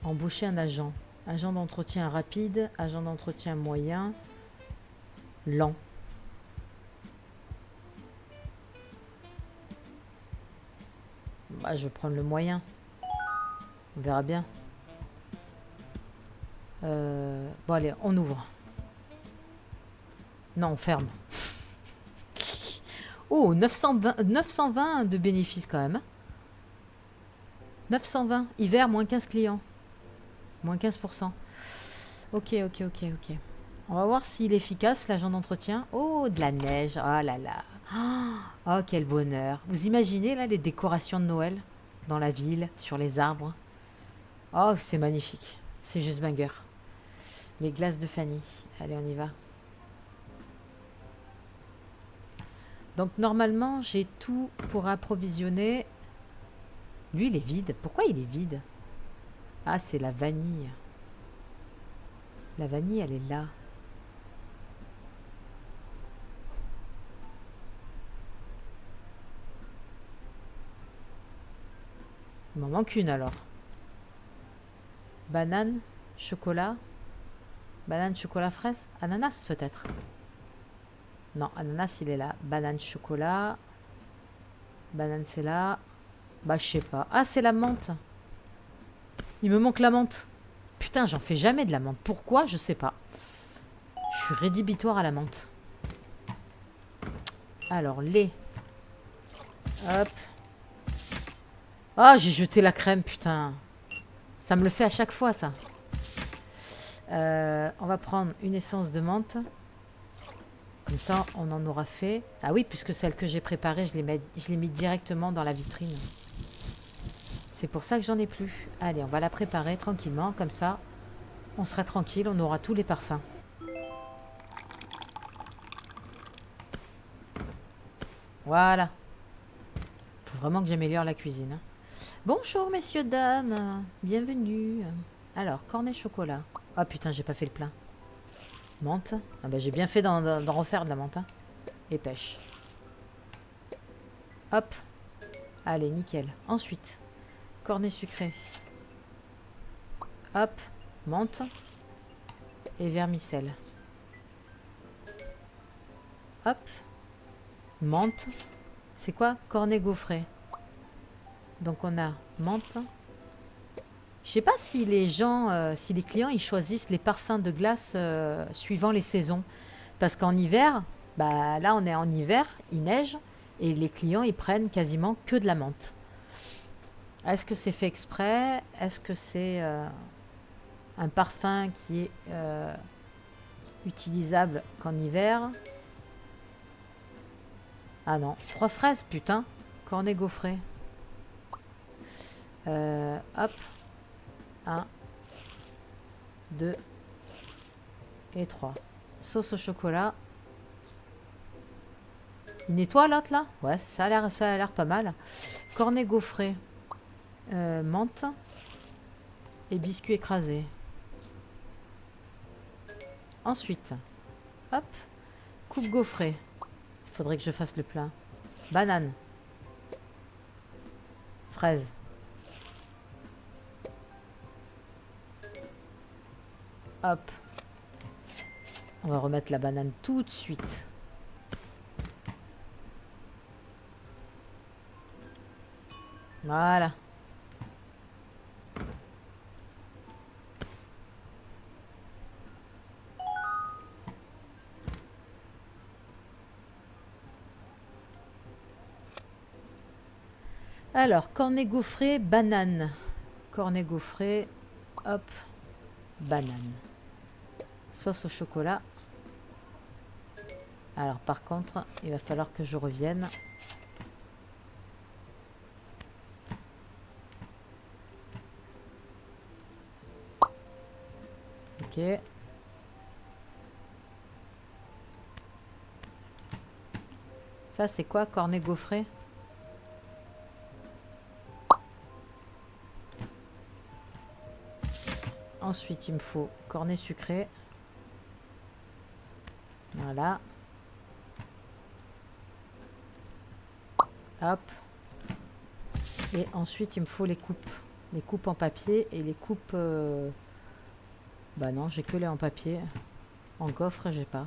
Embaucher un agent. Agent d'entretien rapide, agent d'entretien moyen, lent. Bah, je vais prendre le moyen. On verra bien. Bon allez, on ouvre. Non, on ferme. Oh, 920 de bénéfices quand même. 920. Hiver, moins 15 clients. Moins 15%. Ok. On va voir s'il est efficace, l'agent d'entretien. Oh, de la neige. Oh là là. Oh, quel bonheur. Vous imaginez là les décorations de Noël dans la ville, sur les arbres. Oh, c'est magnifique. C'est juste banger. Les glaces de Fanny. Allez, on y va. Donc normalement, j'ai tout pour approvisionner. Lui, il est vide. Pourquoi il est vide? Ah, c'est la vanille. La vanille, elle est là. Il m'en manque une alors. Banane, chocolat. Banane, chocolat, fraise. Ananas peut-être. Non, ananas, il est là. Banane, chocolat. Banane, c'est là. Bah, je sais pas. Ah, c'est la menthe. Il me manque la menthe. Putain, j'en fais jamais de la menthe. Pourquoi? Je sais pas. Je suis rédhibitoire à la menthe. Alors, lait. Hop. Ah, j'ai jeté la crème, putain. Ça me le fait à chaque fois, ça. On va prendre une essence de menthe. Comme ça, on en aura fait. Ah oui, puisque celle que j'ai préparée, je l'ai mis directement dans la vitrine. C'est pour ça que j'en ai plus. Allez, on va la préparer tranquillement. Comme ça, on sera tranquille. On aura tous les parfums. Voilà. Faut vraiment que j'améliore la cuisine. Bonjour, messieurs, dames. Bienvenue. Alors, cornet chocolat. Ah putain, j'ai pas fait le plein. Menthe. Ah bah j'ai bien fait d'en refaire de la menthe. Hein. Et pêche. Hop. Allez, nickel. Ensuite, cornet sucré. Hop. Menthe. Et vermicelle. Hop. Menthe. C'est quoi? Cornet gaufré. Donc on a menthe. Je sais pas si les gens, si les clients, ils choisissent les parfums de glace suivant les saisons. Parce qu'en hiver, bah là on est en hiver, il neige, et les clients, ils prennent quasiment que de la menthe. Est-ce que c'est fait exprès? Est-ce que c'est un parfum qui est utilisable qu'en hiver? Ah non, 3 fraises, putain. Cornet gaufré. Hop. 1, 2 et 3. Sauce au chocolat. Il nettoie l'autre là? Ouais, ça a l'air pas mal. Cornet gaufré. Menthe. Et biscuit écrasé. Ensuite, hop. Coupe gaufré. Il faudrait que je fasse le plein. Banane. Fraise. Hop. On va remettre la banane tout de suite. Voilà. Alors, cornet gaufré, banane. Cornet gaufré, hop, banane. Sauce au chocolat. Alors par contre, il va falloir que je revienne. Ok. Ça, c'est quoi? Cornet gaufré? Ensuite, il me faut cornet sucré. Voilà. Hop. Et ensuite, il me faut les coupes. Les coupes en papier et les coupes... Bah non, j'ai que les en papier. En gaufre, j'ai pas.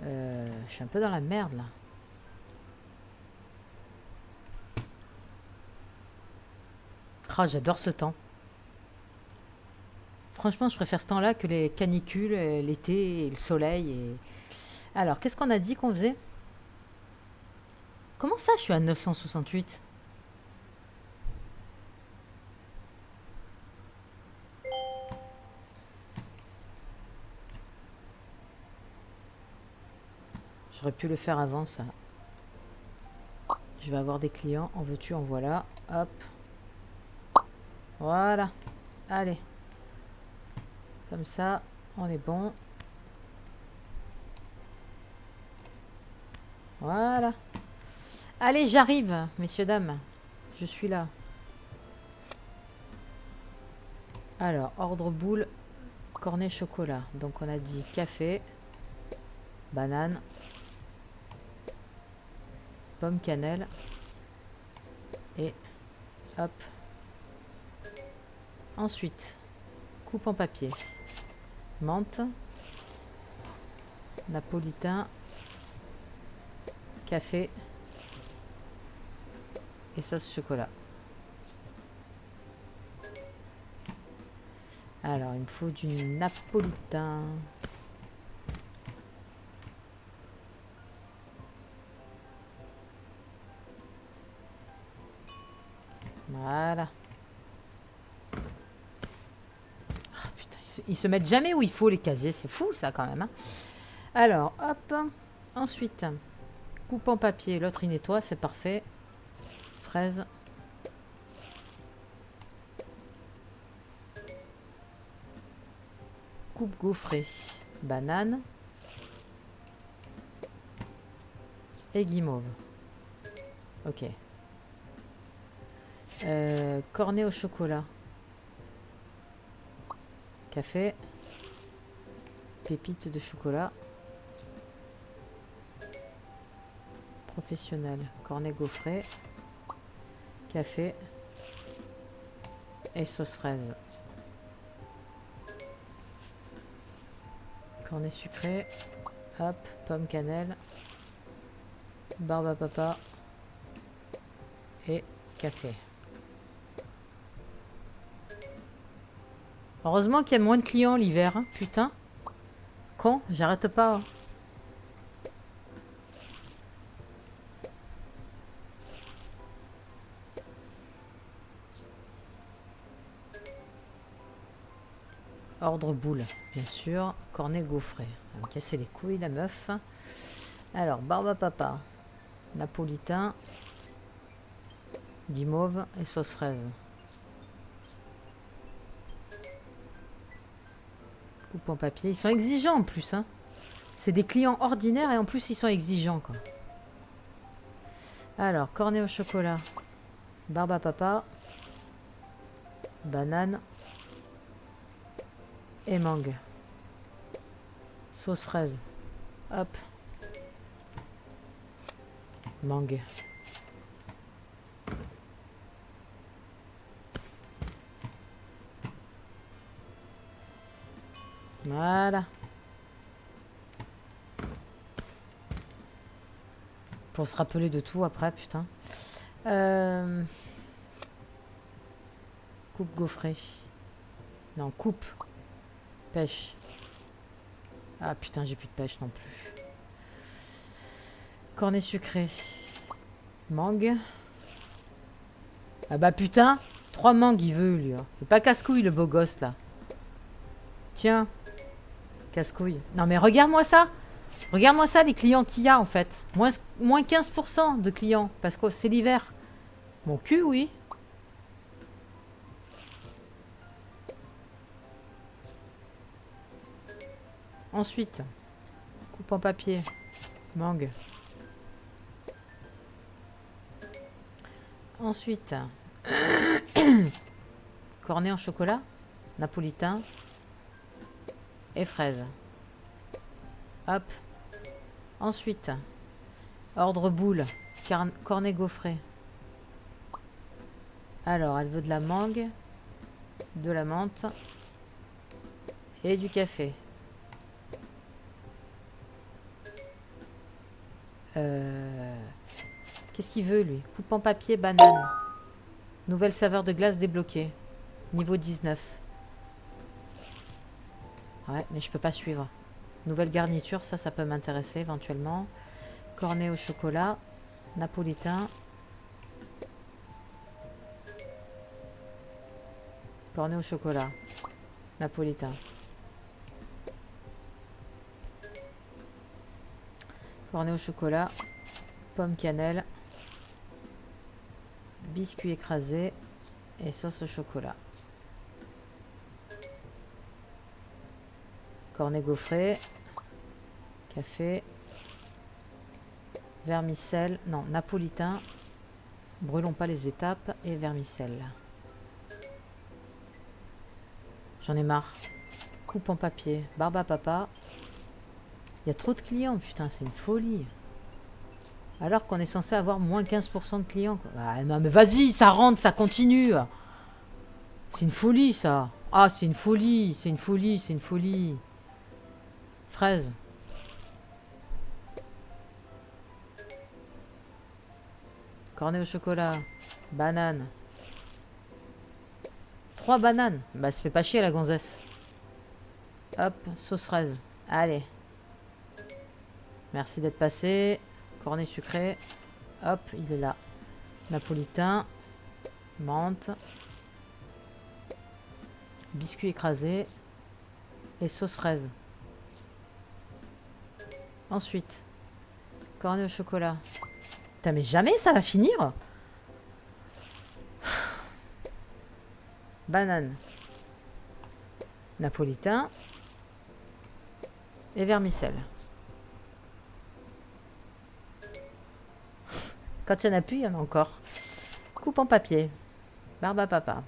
Je suis un peu dans la merde, là. Oh, j'adore ce temps. Franchement, je préfère ce temps-là que les canicules, l'été et le soleil. Alors, qu'est-ce qu'on a dit qu'on faisait? Comment ça, je suis à 968? J'aurais pu le faire avant, ça. Je vais avoir des clients. En veux-tu, en voilà. Hop. Voilà. Allez. Comme ça, on est bon. Voilà. Allez, j'arrive, messieurs, dames. Je suis là. Alors, ordre boule, cornet chocolat. Donc, on a dit café, banane, pomme cannelle et hop. Ensuite, coupe en papier. Menthe, napolitain, café et sauce chocolat. Alors, il me faut du napolitain. Voilà. Oh, putain, ils se mettent jamais où il faut, les casiers. C'est fou, ça, quand même. Hein. Alors, hop. Ensuite, coupe en papier. L'autre, il nettoie. C'est parfait. Fraise. Coupe gaufrée. Banane. Et guimauve. Ok. Cornet au chocolat. Café. Pépites de chocolat. Professionnel. Cornet gaufré. Café. Et sauce fraise. Cornet sucré. Hop. Pomme cannelle. Barbe à papa. Et café. Heureusement qu'il y a moins de clients l'hiver, hein. Putain. Con, j'arrête pas. Hein. Ordre boule, bien sûr. Cornet gaufré. Elle va me casser les couilles, la meuf. Alors, barbe à papa. Napolitain. Guimauve et sauce fraise. Coupe en papier. Ils sont exigeants en plus. Hein. C'est des clients ordinaires et en plus ils sont exigeants. Quoi. Alors, cornet au chocolat. Barbe à papa. Banane. Et mangue. Sauce fraise. Hop. Mangue. Voilà. Pour se rappeler de tout après, putain. Coupe gaufrée. Non, coupe. Pêche. Ah putain, j'ai plus de pêche non plus. Cornet sucré. Mangue. Ah bah putain, 3 mangues il veut lui. Hein. Il est pas casse-couille le beau gosse là. Tiens. Casse-couille. Non mais regarde-moi ça. Regarde-moi ça les clients qu'il y a en fait. Moins 15% de clients. Parce que c'est l'hiver. Mon cul oui. Ensuite, coupe en papier. Mangue. Ensuite, cornet en chocolat, napolitain et fraises. Hop. Ensuite, ordre boule, cornet gaufré. Alors, elle veut de la mangue, de la menthe et du café. Qu'est-ce qu'il veut, lui? Coupe en papier, banane. Nouvelle saveur de glace débloquée. Niveau 19. Ouais, mais je peux pas suivre. Nouvelle garniture, ça peut m'intéresser éventuellement. Cornet au chocolat. Napolitain. Cornet au chocolat. Napolitain. Cornet au chocolat. Pomme cannelle. Biscuit écrasé. Et sauce au chocolat. Cornet gaufré. Café. Vermicelle. Non, napolitain. Brûlons pas les étapes. Et vermicelle. J'en ai marre. Coupe en papier. Barbe à papa. Il y a trop de clients. Putain, c'est une folie. Alors qu'on est censé avoir moins 15% de clients. Quoi. Ah, non, mais vas-y, ça rentre, ça continue. C'est une folie, ça. Ah, c'est une folie. C'est une folie, c'est une folie. Fraise. Cornet au chocolat. Banane. 3 bananes. Bah, ça fait pas chier, la gonzesse. Hop, sauce fraise. Allez. Merci d'être passé. Cornet sucré. Hop, il est là. Napolitain. Menthe. Biscuit écrasé. Et sauce fraise. Ensuite. Cornet au chocolat. Putain, mais jamais ça va finir. Banane. Napolitain. Et vermicelle. Quand il n'y en a plus, il y en a encore. Coupe en papier. Barbe à papa.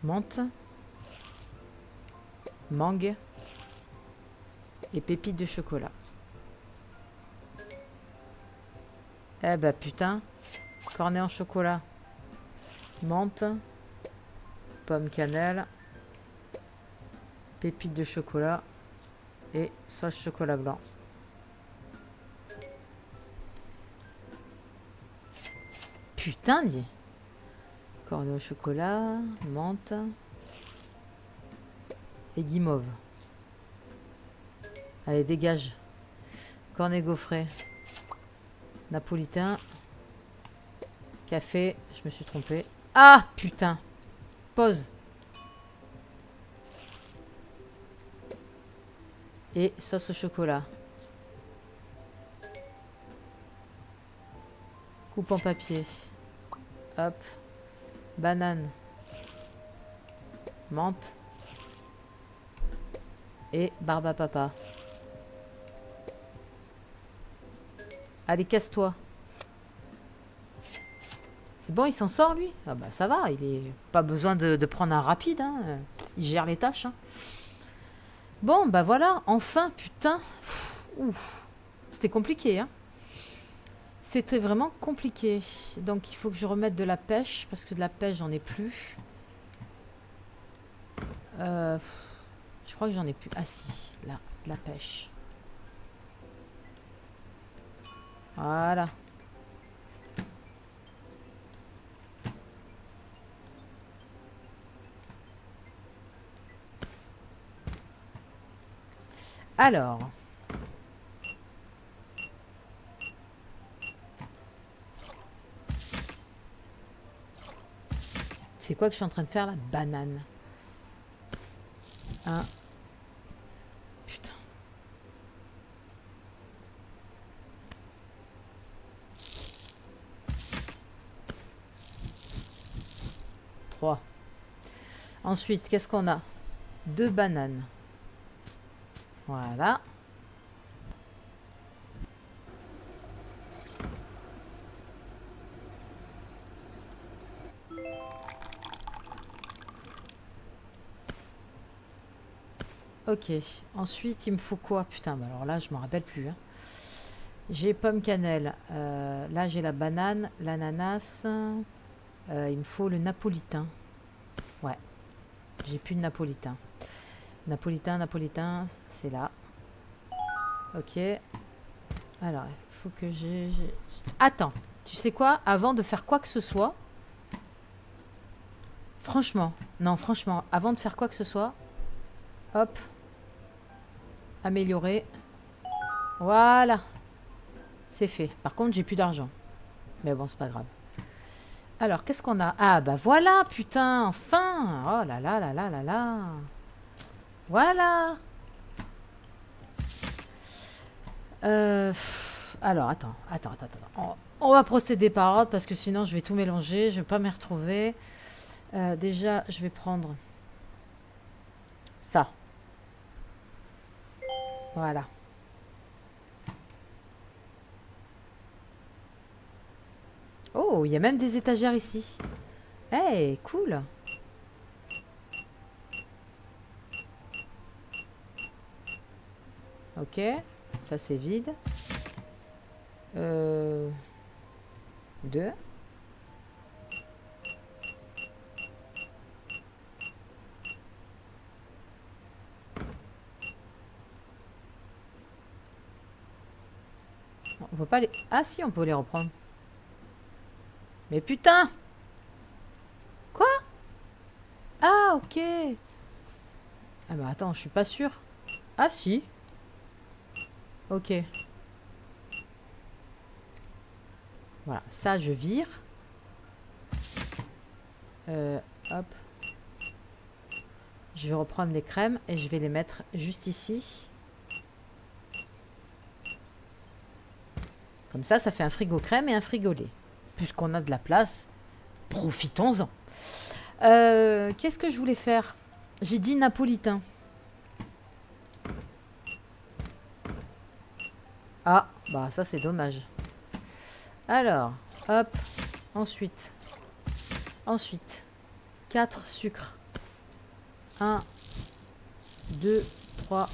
Menthe. Mangue. Et pépites de chocolat. Eh bah putain. Cornet en chocolat. Menthe. Pomme cannelle. Pépites de chocolat. Et sauce chocolat blanc. Putain, dit. Cornet au chocolat, menthe et guimauve. Allez, dégage. Cornet gaufré. Napolitain. Café. Je me suis trompé. Ah, putain. Pause. Et sauce au chocolat. Coupe en papier. Hop. Banane. Menthe. Et barbe à papa. Allez, casse-toi. C'est bon, il s'en sort, lui? Ah bah ça va, il est pas besoin de prendre un rapide. Hein. Il gère les tâches. Hein. Bon, bah voilà, enfin, putain. Ouf. C'était compliqué, hein. C'était vraiment compliqué. Donc il faut que je remette de la pêche. Parce que de la pêche, j'en ai plus. Je crois que j'en ai plus. Ah si, là, de la pêche. Voilà. Alors. C'est quoi que je suis en train de faire là? Banane. Un. Putain. Trois. Ensuite, qu'est-ce qu'on a? 2 bananes. Voilà. Ok. Ensuite, il me faut quoi? Putain, bah alors là, je m'en rappelle plus. Hein. J'ai pomme cannelle. Là, j'ai la banane, l'ananas. Il me faut le napolitain. Ouais. J'ai plus de napolitain. Napolitain, c'est là. Ok. Alors, il faut que j'ai... Attends. Tu sais quoi? Avant de faire quoi que ce soit... Franchement. Non, franchement. Avant de faire quoi que ce soit... Hop. Améliorer. Voilà. C'est fait. Par contre, j'ai plus d'argent. Mais bon, c'est pas grave. Alors, qu'est-ce qu'on a? Ah, bah voilà, putain, enfin. Oh là là là là là là. Voilà. Alors, attends. On va procéder par ordre parce que sinon, je vais tout mélanger. Je vais pas m'y retrouver. Déjà, je vais prendre ça. Voilà. Oh, il y a même des étagères ici. Hey, cool. Ok, ça c'est vide. Deux. On peut pas les... Ah si, on peut les reprendre. Mais putain! Quoi? Ah, ok. Ah bah attends, je suis pas sûre. Ah si. Ok. Voilà, ça je vire. Hop. Je vais reprendre les crèmes et je vais les mettre juste ici. Comme ça fait un frigo crème et un frigo lait. Puisqu'on a de la place, profitons-en. Qu'est-ce que je voulais faire? J'ai dit napolitain. Ah, bah ça c'est dommage. Alors, hop. Ensuite, 4 sucres. 1, 2, 3,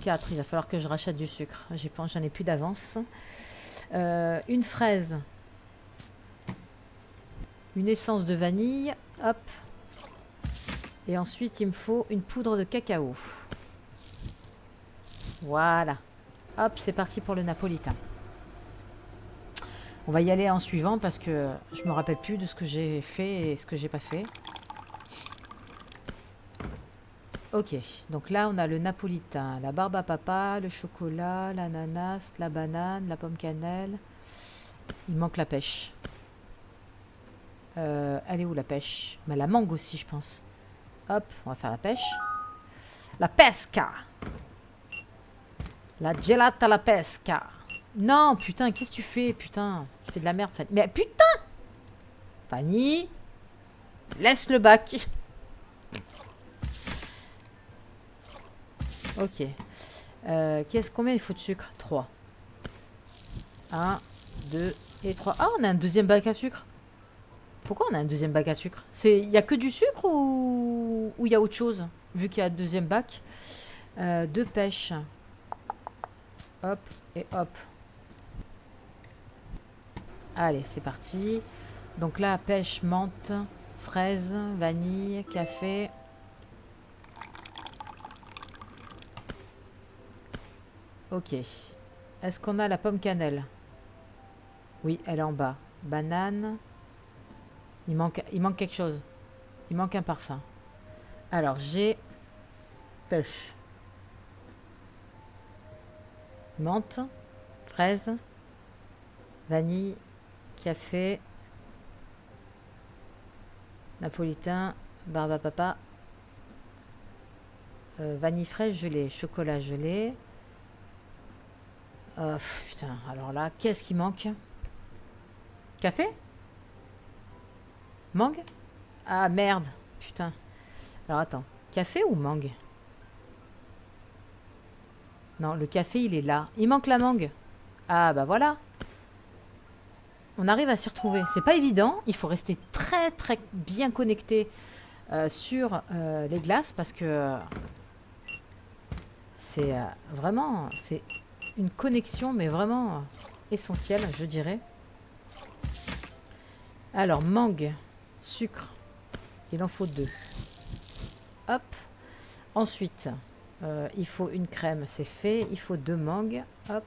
4. Il va falloir que je rachète du sucre. J'en ai plus d'avance. Une fraise. Une essence de vanille. Hop. Et ensuite, il me faut une poudre de cacao. Voilà. Hop, c'est parti pour le napolitain. On va y aller en suivant parce que je me rappelle plus de ce que j'ai fait et ce que j'ai pas fait. Ok, donc là on a le napolitain, la barbe à papa, le chocolat, l'ananas, la banane, la pomme cannelle. Il manque la pêche. Elle est où la pêche? Bah, la mangue aussi je pense. Hop, on va faire la pêche. La pesca. La gelata la pesca. Non, putain, qu'est-ce que tu fais? Putain, tu fais de la merde, Fanny. Mais putain! Fanny, laisse le bac. Ok. Combien il faut de sucre? 3. 1, 2 et 3. Ah, on a un deuxième bac à sucre. Pourquoi on a un deuxième bac à sucre? Il y a que du sucre ou il y a autre chose? Vu qu'il y a un deuxième bac. De pêche. Hop et hop. Allez, c'est parti. Donc là, pêche, menthe, fraise, vanille, café. Ok. Est-ce qu'on a la pomme cannelle? Oui, elle est en bas. Banane. Il manque quelque chose. Il manque un parfum. Alors, j'ai pêche. Menthe, fraise, vanille, café, napolitain, barbe à papa, vanille fraîche gelée, chocolat gelé. Putain, alors là, qu'est-ce qui manque? Café? Mangue? Ah merde, putain. Alors attends, café ou mangue? Non, le café, il est là. Il manque la mangue. Ah, bah voilà. On arrive à s'y retrouver. C'est pas évident. Il faut rester très, très bien connecté sur les glaces parce que c'est vraiment... C'est une connexion, mais vraiment essentielle, je dirais. Alors, mangue, sucre. Il en faut 2. Hop. Ensuite, il faut une crème, c'est fait. Il faut 2 mangues. Hop.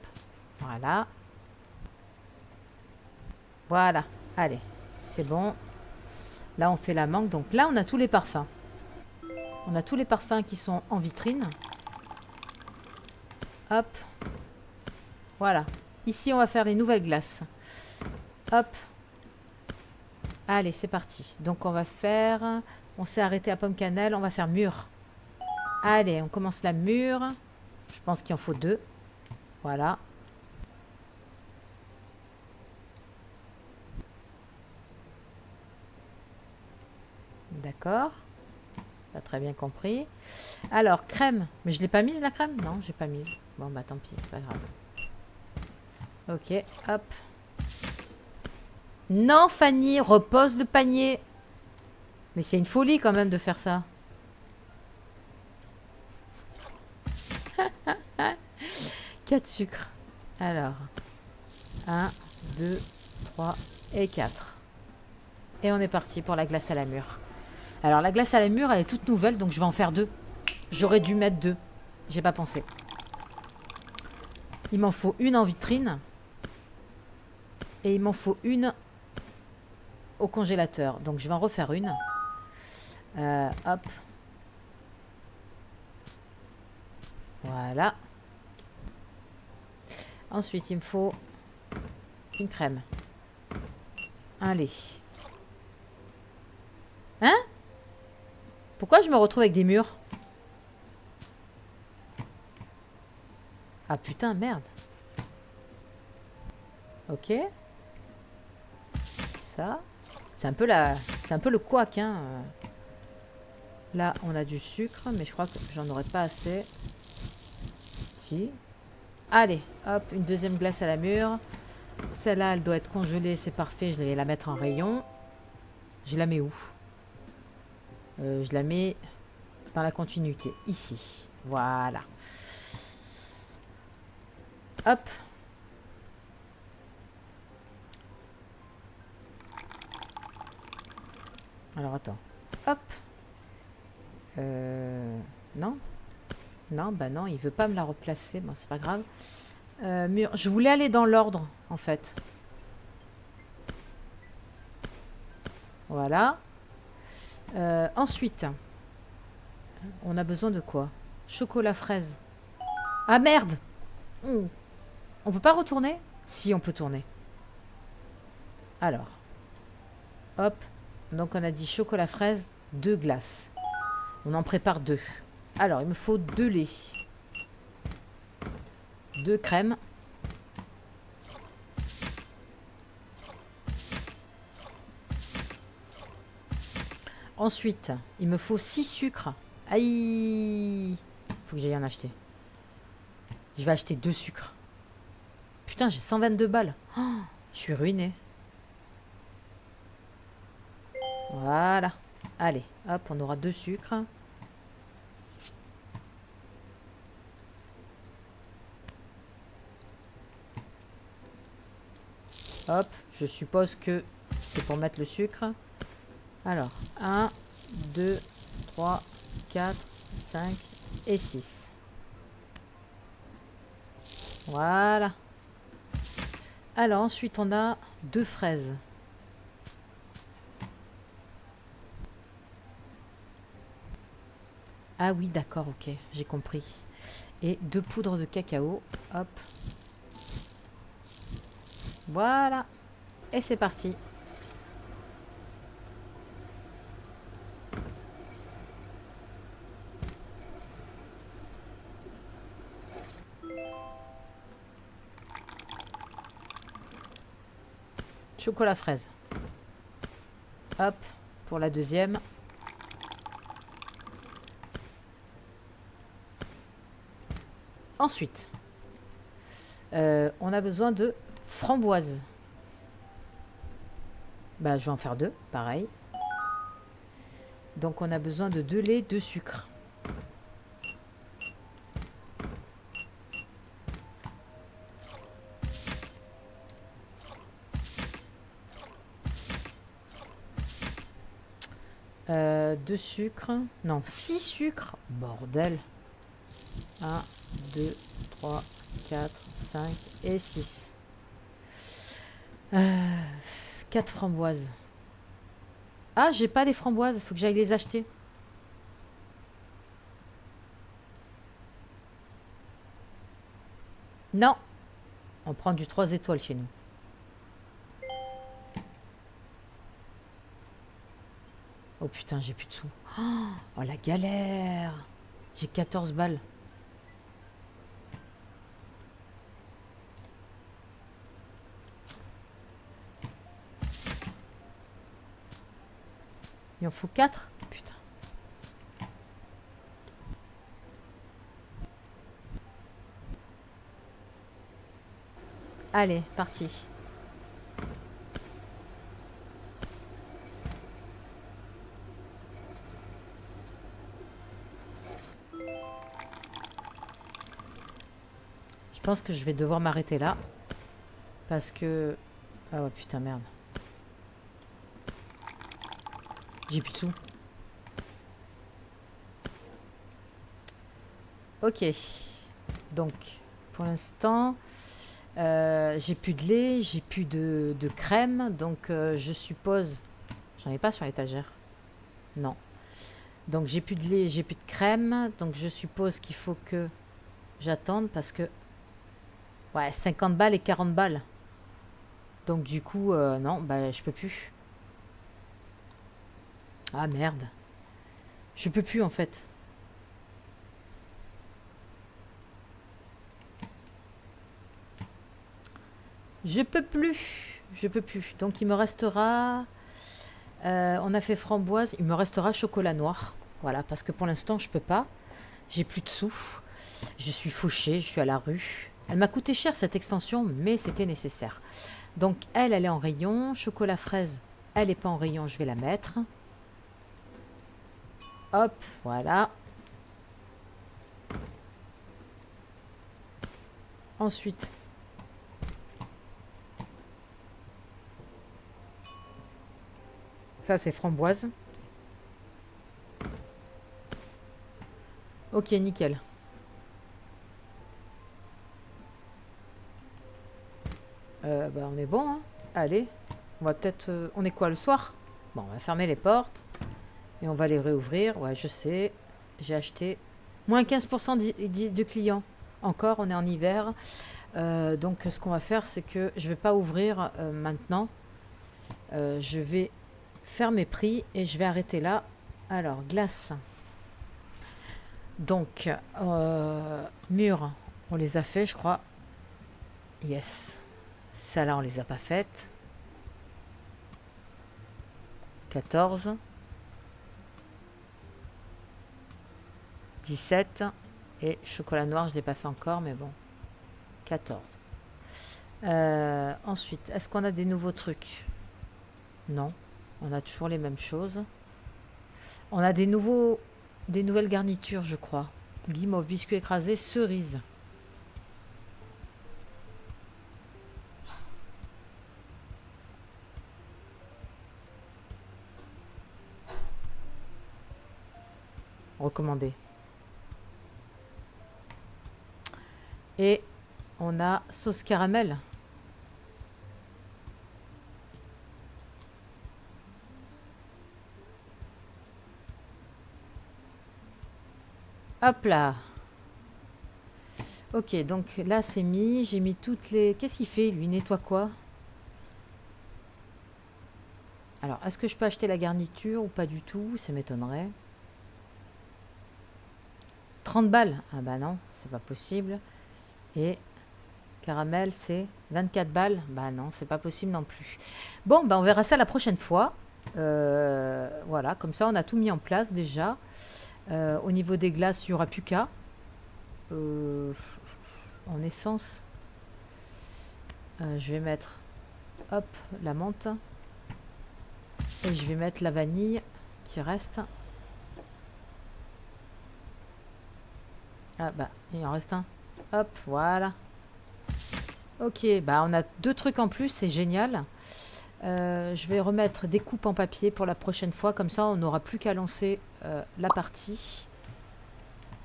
Voilà. Voilà. Allez, c'est bon. Là, on fait la mangue. Donc là, on a tous les parfums. On a tous les parfums qui sont en vitrine. Hop. Voilà. Ici, on va faire les nouvelles glaces. Hop. Allez, c'est parti. Donc, on va faire... On s'est arrêté à pomme cannelle. On va faire mûre. Allez, on commence la mûre. Je pense qu'il en faut 2. Voilà. D'accord. Pas très bien compris. Alors, crème. Mais je l'ai pas mise, la crème? Non, j'ai pas mise. Bon, bah tant pis, c'est pas grave. Ok, hop. Non, Fanny, repose le panier. Mais c'est une folie quand même de faire ça. 4 sucres. Alors, 1, 2, 3 et 4. Et on est parti pour la glace à la mûre. Alors, la glace à la mûre, elle est toute nouvelle, donc je vais en faire 2. J'aurais dû mettre 2. J'ai pas pensé. Il m'en faut une en vitrine. Et il m'en faut une au congélateur. Donc, je vais en refaire une. Hop. Voilà. Ensuite, il me faut une crème. Un lait. Hein? Pourquoi je me retrouve avec des murs? Ah putain, merde. Ok. Ça. C'est un peu le couac, hein. Là, on a du sucre, mais je crois que j'en aurais pas assez. Si. Allez, hop, une deuxième glace à la mûre. Celle-là, elle doit être congelée, c'est parfait. Je vais la mettre en rayon. Je la mets où? Je la mets dans la continuité, ici. Voilà. Hop. Alors, attends. Hop. Non. Non, bah non, il veut pas me la replacer. Bon, c'est pas grave. Mur. Je voulais aller dans l'ordre, en fait. Voilà. Ensuite, on a besoin de quoi? Chocolat fraise. Ah merde! On peut pas retourner? Si, on peut tourner. Alors. Hop. Donc on a dit chocolat fraise, 2 glaces. On en prépare 2. Alors, il me faut 2 laits. 2 crèmes. Ensuite, il me faut 6 sucres. Aïe! Faut que j'aille en acheter. Je vais acheter 2 sucres. Putain, j'ai 122 balles. Oh, je suis ruinée. Voilà. Allez, hop, on aura 2 sucres. Hop, je suppose que c'est pour mettre le sucre. Alors, 1, 2, 3, 4, 5 et 6. Voilà. Alors, ensuite, on a 2 fraises. Ah oui, d'accord, ok, j'ai compris. Et 2 poudres de cacao. Hop. Voilà. Et c'est parti. Chocolat fraise. Hop, pour la deuxième. Ensuite, on a besoin de framboises. Bah, je vais en faire 2, pareil. Donc, on a besoin de 2 laits, 2 sucre. Deux sucres. Non, 6 sucres. Bordel. 1, 2, 3, 4, 5 et 6. 4 framboises. Ah, j'ai pas les framboises. Faut que j'aille les acheter. Non. On prend du 3 étoiles chez nous. Oh putain, j'ai plus de sous. Oh la galère. J'ai 14 balles. Il en faut 4. Putain. Allez, parti. Je pense que je vais devoir m'arrêter là. Parce que... Ah ouais, putain, merde. J'ai plus de sous. Ok. Donc, pour l'instant, j'ai plus de lait, j'ai plus de crème. Donc, je suppose... J'en ai pas sur l'étagère. Non. Donc, j'ai plus de lait, j'ai plus de crème. Donc, je suppose qu'il faut que j'attende parce que... Ouais, 50 balles et 40 balles. Donc, du coup, non, bah, je peux plus. Ah, merde. Je peux plus, en fait. Je peux plus. Je peux plus. Donc, il me restera... on a fait framboise. Il me restera chocolat noir. Voilà, parce que pour l'instant, je peux pas. J'ai plus de sous. Je suis fauchée, je suis à la rue. Elle m'a coûté cher, cette extension, mais c'était nécessaire. Donc, elle est en rayon. Chocolat fraise, elle n'est pas en rayon, je vais la mettre. Hop, voilà. Ensuite, ça c'est framboise. Ok, nickel. Bah, on est bon, hein. Allez, on va peut-être... on est quoi, le soir? Bon, on va fermer les portes. Et on va les réouvrir. Ouais, je sais. J'ai acheté... Moins 15% de clients. Encore, on est en hiver. Donc, ce qu'on va faire, c'est que je vais pas ouvrir maintenant. Je vais faire mes prix et je vais arrêter là. Alors, glace. Donc, murs, on les a fait, je crois. Yes. Ça là, on les a pas faites. 14. 17. Et chocolat noir, je ne l'ai pas fait encore, mais bon. 14. Ensuite, est-ce qu'on a des nouveaux trucs? Non. On a toujours les mêmes choses. On a des nouvelles garnitures, je crois. Guimauve, biscuit écrasé, cerise. Recommandé. Et on a sauce caramel. Hop là. Ok, donc là c'est mis. J'ai mis toutes les... Qu'est-ce qu'il fait? Lui nettoie quoi? Alors, est-ce que je peux acheter la garniture ou pas du tout? Ça m'étonnerait. 30 balles? Ah bah non, c'est pas possible. Et caramel, c'est 24 balles? Bah non, c'est pas possible non plus. Bon, bah on verra ça la prochaine fois. Voilà, comme ça on a tout mis en place déjà. Au niveau des glaces, il n'y aura plus qu'à. en essence. Je vais mettre, hop, la menthe. Et je vais mettre la vanille qui reste. Ah bah, il en reste un. Hop, voilà. Ok, bah on a 2 trucs en plus, c'est génial. Je vais remettre des coupes en papier pour la prochaine fois. Comme ça, on n'aura plus qu'à lancer la partie.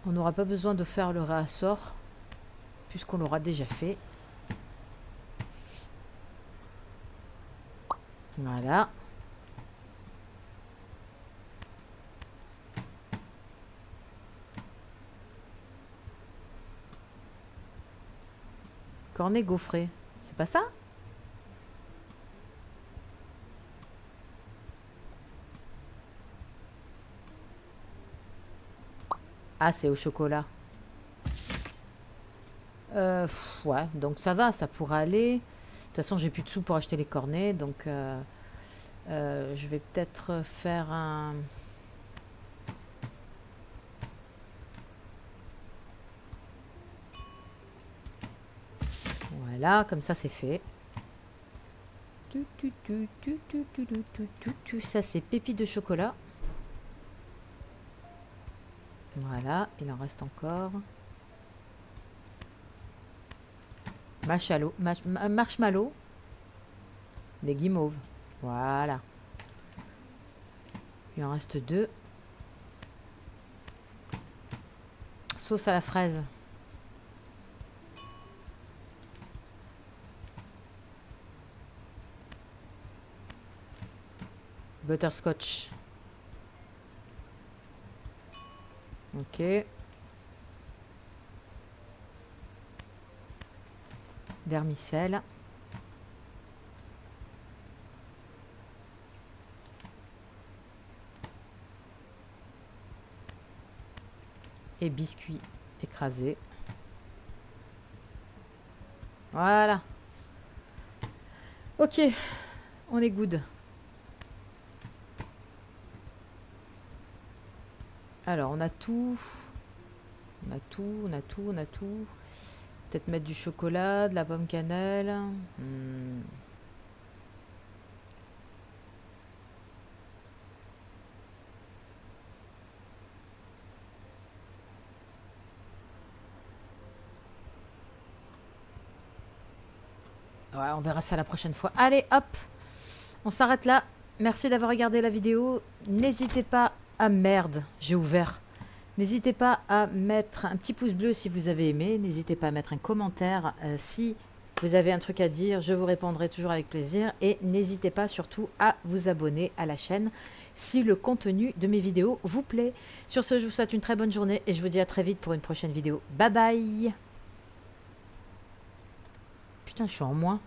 On n'aura pas besoin de faire le réassort, puisqu'on l'aura déjà fait. Voilà. Cornet gaufré. C'est pas ça? Ah, c'est au chocolat. Ouais, donc ça va, ça pourra aller. De toute façon, j'ai plus de sous pour acheter les cornets, donc je vais peut-être faire un... Voilà, comme ça c'est fait. Ça c'est pépites de chocolat. Voilà, il en reste encore. Marshmallow. Des guimauves. Voilà. Il en reste 2. Sauce à la fraise. Butterscotch. Ok. Vermicelle. Et biscuits écrasés. Voilà. Ok, on est good. Alors, on a tout. On a tout. Peut-être mettre du chocolat, de la pomme cannelle. Ouais, on verra ça la prochaine fois. Allez, hop, on s'arrête là. Merci d'avoir regardé la vidéo. N'hésitez pas à... Merde, j'ai ouvert. N'hésitez pas à mettre un petit pouce bleu si vous avez aimé. N'hésitez pas à mettre un commentaire si vous avez un truc à dire. Je vous répondrai toujours avec plaisir. Et n'hésitez pas surtout à vous abonner à la chaîne si le contenu de mes vidéos vous plaît. Sur ce, je vous souhaite une très bonne journée et je vous dis à très vite pour une prochaine vidéo. Bye bye. Putain, je suis en moins.